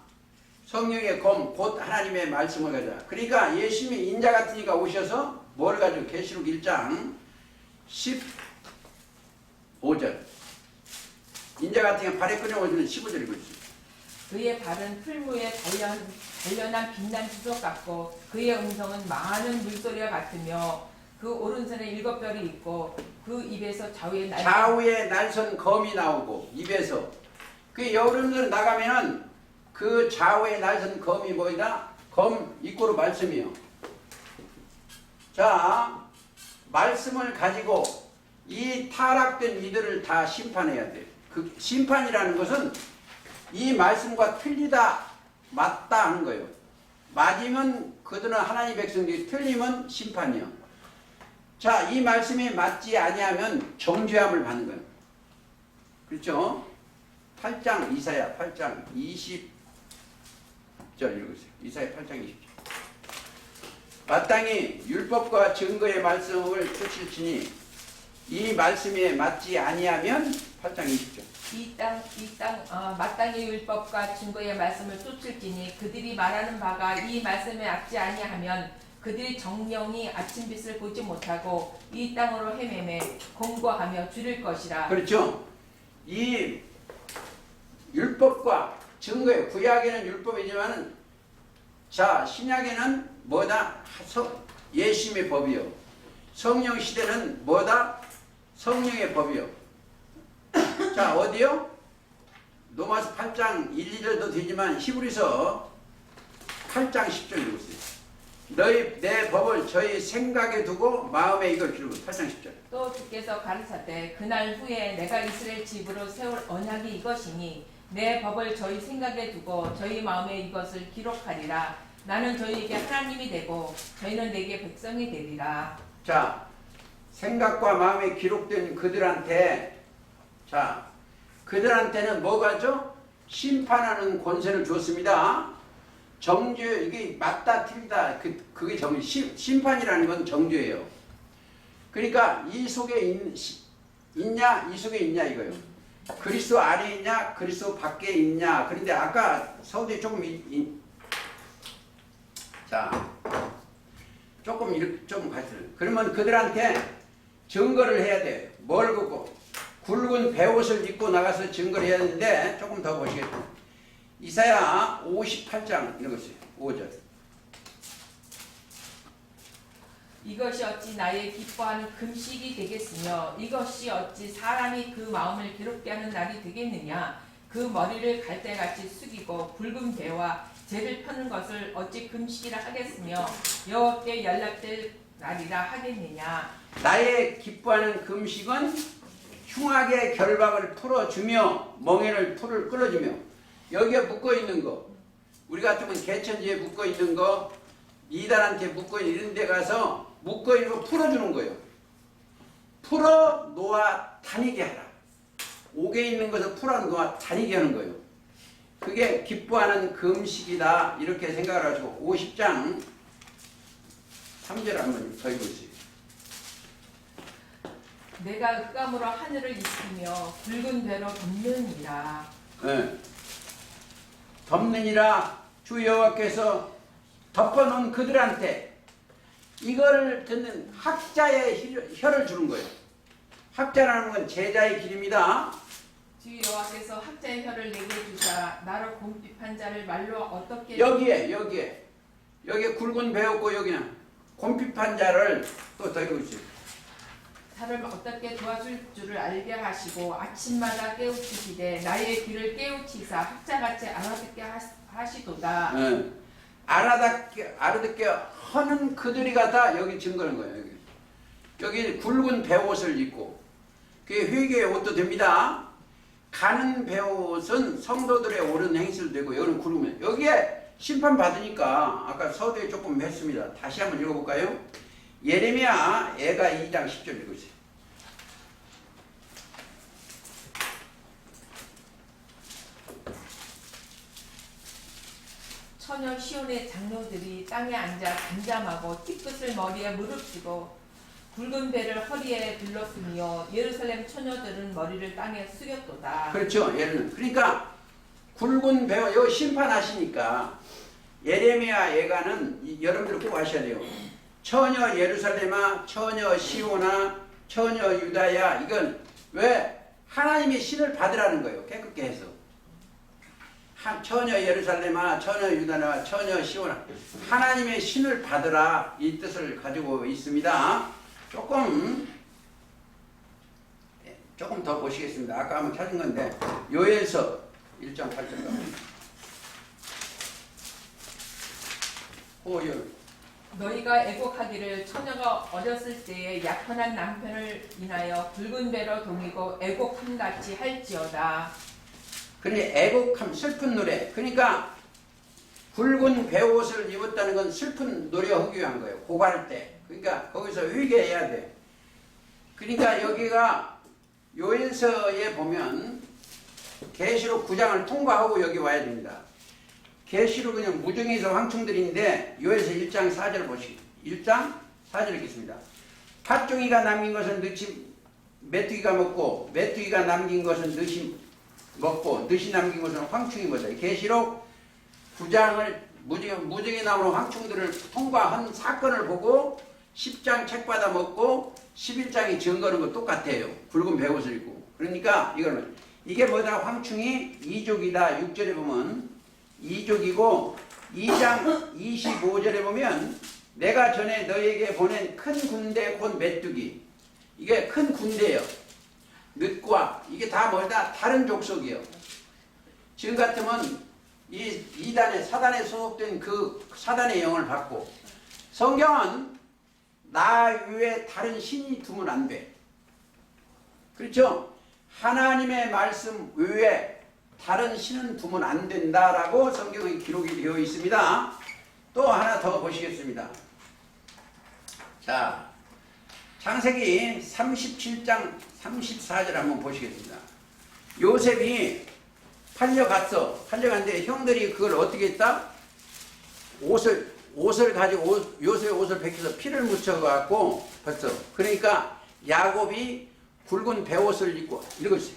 성령의 검 곧 하나님의 말씀을 가져라. 그러니까 예수님이 인자 같은 이가 오셔서 뭘 가지고 계시록 1장 15절 인자 같은 이가 발에 끌어오시는 15절 읽어주세요. 그의 발은 풀무에 단련한 빛난 주석 같고 그의 음성은 많은 물소리와 같으며 그 오른손에 7별이 있고 그 입에서 좌우에 날선 검이 나오고 입에서 그 여러분들 나가면은 그 좌우에 날선 검이 뭐이다? 검 입고로 말씀이요. 자, 말씀을 가지고 이 타락된 이들을 다 심판해야 돼. 그 심판이라는 것은 이 말씀과 틀리다 맞다 하는 거예요. 맞으면 그들은 하나님 백성들이 틀리면 심판이요. 자, 이 말씀에 맞지 아니하면 정죄함을 받는 거예요. 그렇죠? 8장 이사야 8장 20절 읽으세요. 이사야 8장 20절 마땅히 율법과 증거의 말씀을 쫓을지니 이 말씀에 맞지 아니하면 8장 20절 마땅히 율법과 증거의 말씀을 쫓을지니 그들이 말하는 바가 이 말씀에 맞지 아니하면 그들이 정령이 아침빛을 보지 못하고 이 땅으로 헤매매 공고하며 줄일 것이라. 그렇죠. 이 율법과 증거의 구약에는 율법이지만은 자 신약에는 뭐다? 예수님의 법이요. 성령 시대는 뭐다? 성령의 법이요. 자 어디요? 로마서 8장 1, 2절도 되지만 히브리서 8장 10절 읽으세요. 너희 내 법을 저희 생각에 두고 마음에 이걸 기르고 8장 10절 또 주께서 가르사대 그날 후에 내가 이스라엘 집으로 세울 언약이 이것이니 내 법을 저희 생각에 두고 저희 마음에 이것을 기록하리라. 나는 저희에게 하나님이 되고 저희는 내게 백성이 되리라. 자 생각과 마음에 기록된 그들한테 자 그들한테는 뭐가 죠? 심판하는 권세를 줬습니다. 정죄, 이게 맞다 틀리다 그게 심판이라는 건 정죄예요. 그러니까 이 속에 있냐 이 속에 있냐 이거예요. 그리스도 안에 있냐 그리스도 밖에 있냐. 그런데 아까 서두에 조금 자 조금 이렇게 좀 갔어요. 그러면 그들한테 증거를 해야 돼. 뭘 긋고 굵은 베옷을 입고 나가서 증거를 해야 되는데 조금 더 보시겠습니다. 이사야 58장 읽었어요. 5절. 이것이 어찌 나의 기뻐하는 금식이 되겠으며 이것이 어찌 사람이 그 마음을 괴롭게 하는 날이 되겠느냐. 그 머리를 갈대같이 숙이고 굵은 배와 재를 펴는 것을 어찌 금식이라 하겠으며 여호와께 연락될 날이라 하겠느냐. 나의 기뻐하는 금식은 흉악의 결박을 풀어주며 멍에를 풀을 끌어주며 여기에 묶어있는 거 우리 같으면 개천지에 묶어있는 거 이단한테 묶어있는 이런 데 가서 묶어있는 거 풀어주는 거예요. 풀어 놓아 다니게 하라. 옥에 있는 것을 풀어 놓아 다니게 하는 거예요. 그게 기뻐하는 금식이다 이렇게 생각을 하시고 50장 3절 한번 더 읽어주세요. 내가 흑암으로 하늘을 이스키며 붉은 배로 덮느니라. 네. 덮느니라 주 여호와께서 덮어놓은 그들한테 이걸 듣는 학자의 혀를 주는 거예요. 학자라는 건 제자의 길입니다. 주 여호와께서 학자의 혀를 내게 주사 나로 곰핍한 자를 말로 어떻게 여기에 굵은 배였고 여기는 곰핍한 자를 또 더 읽어주세요. 나를 어떻게 도와줄 줄을 알게 하시고 아침마다 깨우치시되 나의 귀를 깨우치사 학자같이 알아듣게 하시도다. 네. 알아듣게 하는 그들이가 다 여기 증거는 거예요. 여기 굵은 배옷을 입고 그게 회개의 옷도 됩니다. 가는 배옷은 성도들의 옳은 행실도 되고 여기는 굵으면 여기에 심판 받으니까 아까 서두에 조금 했습니다. 다시 한번 읽어볼까요? 예레미야 애가 2장 10절 읽으세요. 처녀 시온의 장로들이 땅에 앉아 잠잠하고 티끝을 머리에 무릅쓰고 굵은 배를 허리에 둘렀으며 예루살렘 처녀들은 머리를 땅에 숙였도다. 그렇죠. 그러니까 굵은 배와 여기 심판하시니까 예레미야 예가는 여러분들 꼭 아셔야 돼요. 처녀 예루살렘아, 처녀 시온아, 처녀 유다야. 이건 왜 하나님의 신을 받으라는 거예요. 깨끗게 해서. 처녀 예루살렘아, 처녀 유다나, 처녀 시온아. 하나님의 신을 받으라 이 뜻을 가지고 있습니다. 조금 더 보시겠습니다. 아까 한번 찾은 건데 요엘서 1장 8절 호요. 너희가 애곡하기를 처녀가 어렸을 때에 약혼한 남편을 인하여 붉은 배로 동이고 애곡함같이 할지어다. 그러니 애곡함 슬픈 노래. 그러니까 굵은 배옷을 입었다는 건 슬픈 노래하기 위한 거예요. 고갈 때. 그러니까 거기서 회개해야 돼. 그러니까 여기가 요엘서에 보면 계시록 9장을 통과하고 여기 와야 됩니다. 계시록 그냥 무정에서 황충들인데 요엘서 1장 4절 보시기. 1장 4절 읽겠습니다. 팥종이가 남긴 것은 늦이 메뚜기가 먹고 메뚜기가 남긴 것은 늦이 먹고 늦이 남긴 것은 황충이 먹다. 계시록 9장을 무정에 나오는 황충들을 통과한 사건을 보고 10장 책 받아 먹고 11장이 증거하는 거 똑같아요. 굵은 배옷을 입고. 그러니까 이거는 이게 뭐다? 황충이 2족이다. 6절에 보면 2족이고 2장 25절에 보면 내가 전에 너에게 보낸 큰 군대 곧 메뚜기. 이게 큰 군대예요. 늑과 이게 다 뭐다? 다른 족속이에요. 지금 같으면 이 이단에 사단에 소속된 그 사단의 영을 받고 성경은 나 외에 다른 신이 두면 안 돼. 그렇죠? 하나님의 말씀 외에 다른 신은 두면 안 된다라고 성경에 기록이 되어 있습니다. 또 하나 더 보시겠습니다. 자, 창세기 37장 34절 한번 보시겠습니다. 요셉이 팔려갔어. 팔려갔는데 형들이 그걸 어떻게 했다? 옷을 가지고 요셉의 옷을 벗겨서 피를 묻혀갖고 벗어. 그러니까 야곱이 굵은 베옷을 입고 읽으세요.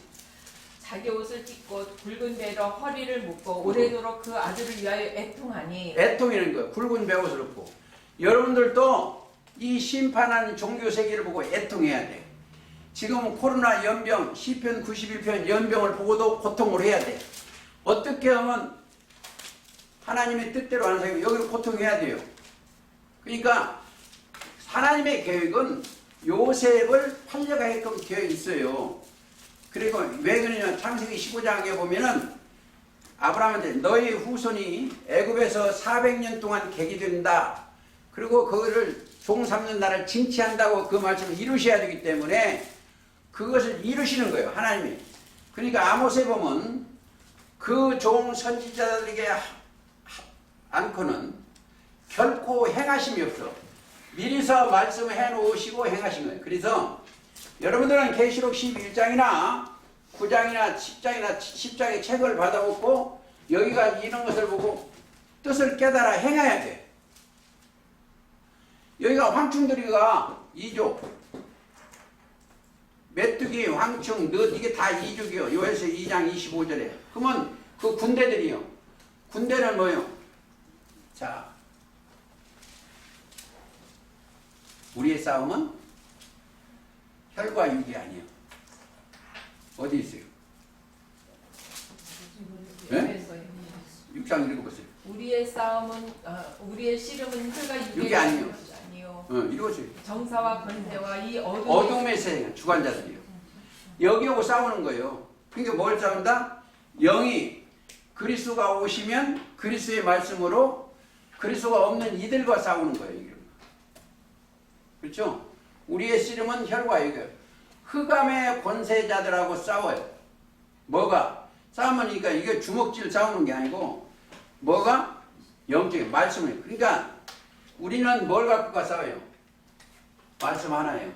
자기 옷을 찢고 굵은 배로 허리를 묶고 오래도록 그 아들을 위하여 애통하니. 애통이라는 거예요. 굵은 베옷을 입고. 여러분들도 이 심판하는 종교 세계를 보고 애통해야 돼. 지금 코로나 연병, 시편 91편 연병을 보고도 고통을 해야 돼. 어떻게 하면 하나님의 뜻대로 하는 사람이 여기를 고통해야 돼요. 그러니까 하나님의 계획은 요셉을 팔려가게끔 되어 있어요. 그리고 왜 그러냐면 창세기 15장에 보면은 아브라함한테 너희 후손이 애굽에서 400년 동안 객이 된다. 그리고 그거를 종 삼는 날을 징치한다고 그 말씀을 이루셔야 되기 때문에 그것을 이루시는 거예요. 하나님이. 그러니까 아모스에 보면 그 종 선지자들에게 않고는 결코 행하심이 없어. 미리서 말씀을 해놓으시고 행하신 거예요. 그래서 여러분들은 계시록 11장이나 9장이나 10장의 책을 받아먹고 여기가 이런 것을 보고 뜻을 깨달아 행해야 돼. 여기가 황충들이가 2족, 메뚜기, 황충, 넛 이게 다 2족이요. 요에서 2장 25절에. 그러면 그 군대들이요. 군대는 뭐요? 자, 우리의 싸움은 혈과 육이 아니에요. 어디 있어요? 네? 6장 읽어보세요. 우리의 싸움은 우리의 씨름은 혈과 육이 아니요. 아니요. 읽어보세요. 정사와 권세와 이 어둠의 세상, 주관자들이요. 여기 오고 싸우는 거예요. 그러니까 뭘 싸운다? 영이 그리스도가 오시면 그리스도의 말씀으로 그리스도가 없는 이들과 싸우는 거예요. 그렇죠? 우리의 씨름은 혈과 육이에요. 흑암의 권세자들하고 싸워요. 뭐가? 싸움하니까 이게 주먹질 싸우는 게 아니고 뭐가? 영적인 말씀을. 그러니까 우리는 뭘 갖고 싸워요? 말씀 하나예요.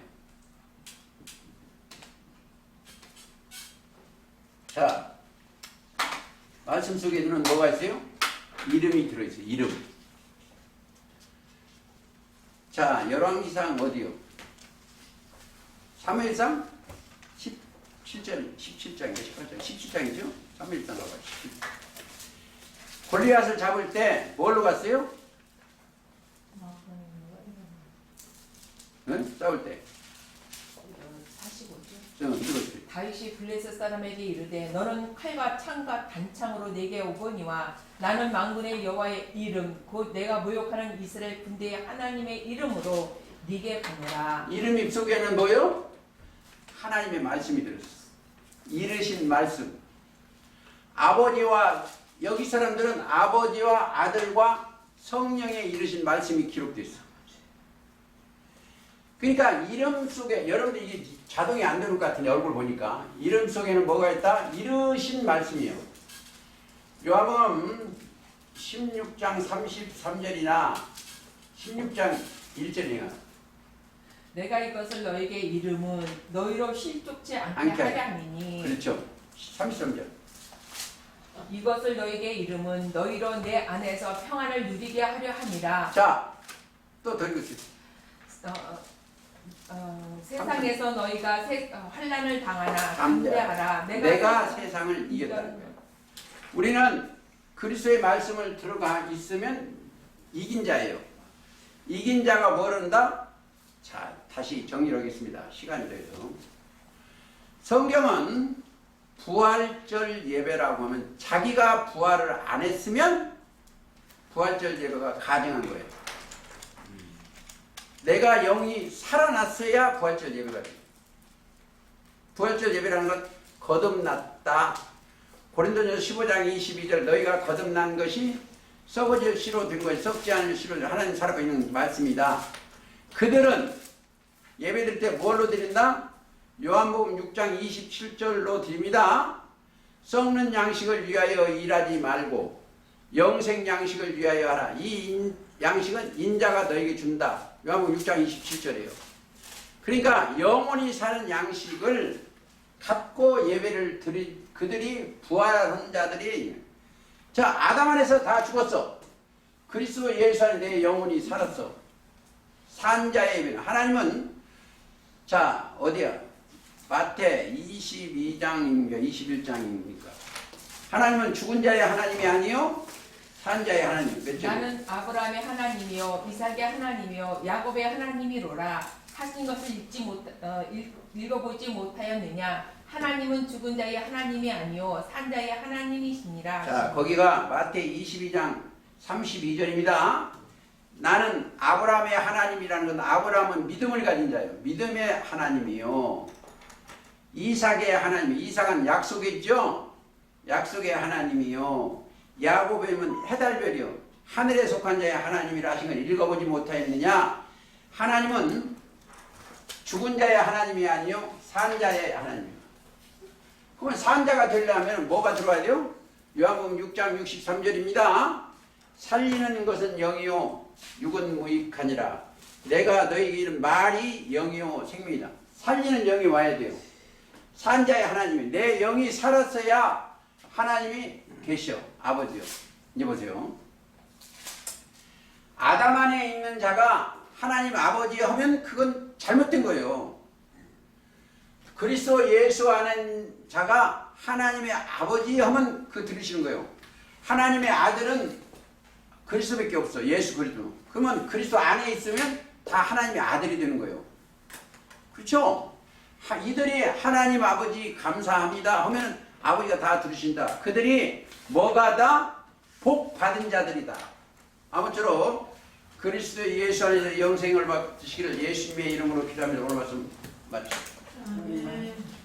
자, 말씀 속에는 뭐가 있어요? 이름이 들어있어요. 이름. 자, 열왕기상 어디요? 사무엘상 17장인가 18장, 17장이죠? 사무엘상 가봐. 골리앗을 잡을 때 뭘로 갔어요? 응? 싸울 때. 45절. 다윗이 블레셋 사람에게 이르되 너는 칼과 창과 단창으로 내게 오거니와 나는 만군의 여호와의 이름 곧 내가 모욕하는 이스라엘 군대의 하나님의 이름으로 네게 보내라. 이름 입속에는 뭐요? 하나님의 말씀이 들었어. 이르신 말씀. 아버지와 여기 사람들은 아버지와 아들과 성령의 이르신 말씀이 기록되어 있어. 그러니까 이름 속에 여러분들 이게 자동이 안 되는 것 같은데 얼굴 보니까 이름 속에는 뭐가 있다? 이르신 말씀이에요. 요한복음 16장 33절이나 16장 1절이나 내가 이것을 너에게 이름은 너희로 실족치 않게 하려 함이니. 그렇죠. 33절. 이것을 너에게 이름은 너희로 내 안에서 평안을 누리게 하려 함이라. 자, 또 더 읽으세요. 세상에서 너희가 환난을 당하나 담대하라. 내가 세상을 이겼다. 우리는 그리스도의 말씀을 들어가 있으면 이긴 자예요. 이긴 자가 뭘 한다? 자, 다시 정리를 하겠습니다. 시간이 돼서. 성경은 부활절 예배라고 하면 자기가 부활을 안 했으면 부활절 예배가 가능한 거예요. 내가 영이 살아났어야 부활절 예배가 돼요. 부활절 예배라는 건 거듭났다. 고린도전서 15장 22절 너희가 거듭난 것이 썩어질 씨로 된 것이 썩지 않을 씨로 하나님 살아가고 있는 말씀이다. 그들은 예배드릴 때 뭘로 드린다? 요한복음 6장 27절로 드립니다. 썩는 양식을 위하여 일하지 말고 영생 양식을 위하여 하라. 이 양식은 인자가 너에게 준다. 요한복음 6장 27절이에요. 그러니까 영원히 사는 양식을 갖고 예배를 드리 그들이 부활한 자들이 자 아담 안에서 다 죽었어. 그리스도 예수 안에 내 영혼이 살았어. 산 자의 예배는 하나님은 자 어디야? 마태 22장인가 21장입니까? 하나님은 죽은 자의 하나님이 아니요 산 자의 하나님. 몇 절? 나는 아브라함의 하나님이요 이삭의 하나님이요 야곱의 하나님이로라 하신 것을 읽어보지 못하였느냐? 하나님은 죽은 자의 하나님이 아니요 산 자의 하나님이시니라. 자 거기가 마태 22장 32절입니다. 나는 아브라함의 하나님이라는 건 아브라함은 믿음을 가진 자예요. 믿음의 하나님이요. 이삭의 하나님, 이삭은 약속했죠. 약속의 하나님이요. 야곱이면 해달별이요. 하늘에 속한 자의 하나님이라 하신 걸 읽어보지 못하였느냐? 하나님은 죽은 자의 하나님이 아니요 산 자의 하나님이요. 그러면 산자가 되려면 뭐가 들어와야 돼요? 요한복음 6장 63절입니다. 살리는 것은 영이요 육은 무익하니라. 내가 너희에게 이른 말이 영이요 생명이다. 살리는 영이 와야 돼요. 산자의 하나님이 내 영이 살았어야 하나님이 계셔. 아버지요. 이제 보세요. 아담 안에 있는 자가 하나님 아버지 하면 그건 잘못된 거예요. 그리스도 예수 안에 자가 하나님의 아버지 하면 그 들으시는 거예요. 하나님의 아들은 그리스도밖에 없어. 예수 그리스도. 그러면 그리스도 안에 있으면 다 하나님의 아들이 되는 거예요. 그렇죠? 이들이 하나님 아버지 감사합니다 하면 아버지가 다 들으신다. 그들이 뭐가 다? 복 받은 자들이다. 아무쪼록 그리스도 예수 안에서 영생을 받으시기를 예수님의 이름으로 기도하면서 오늘 말씀 마칩니다. 아멘.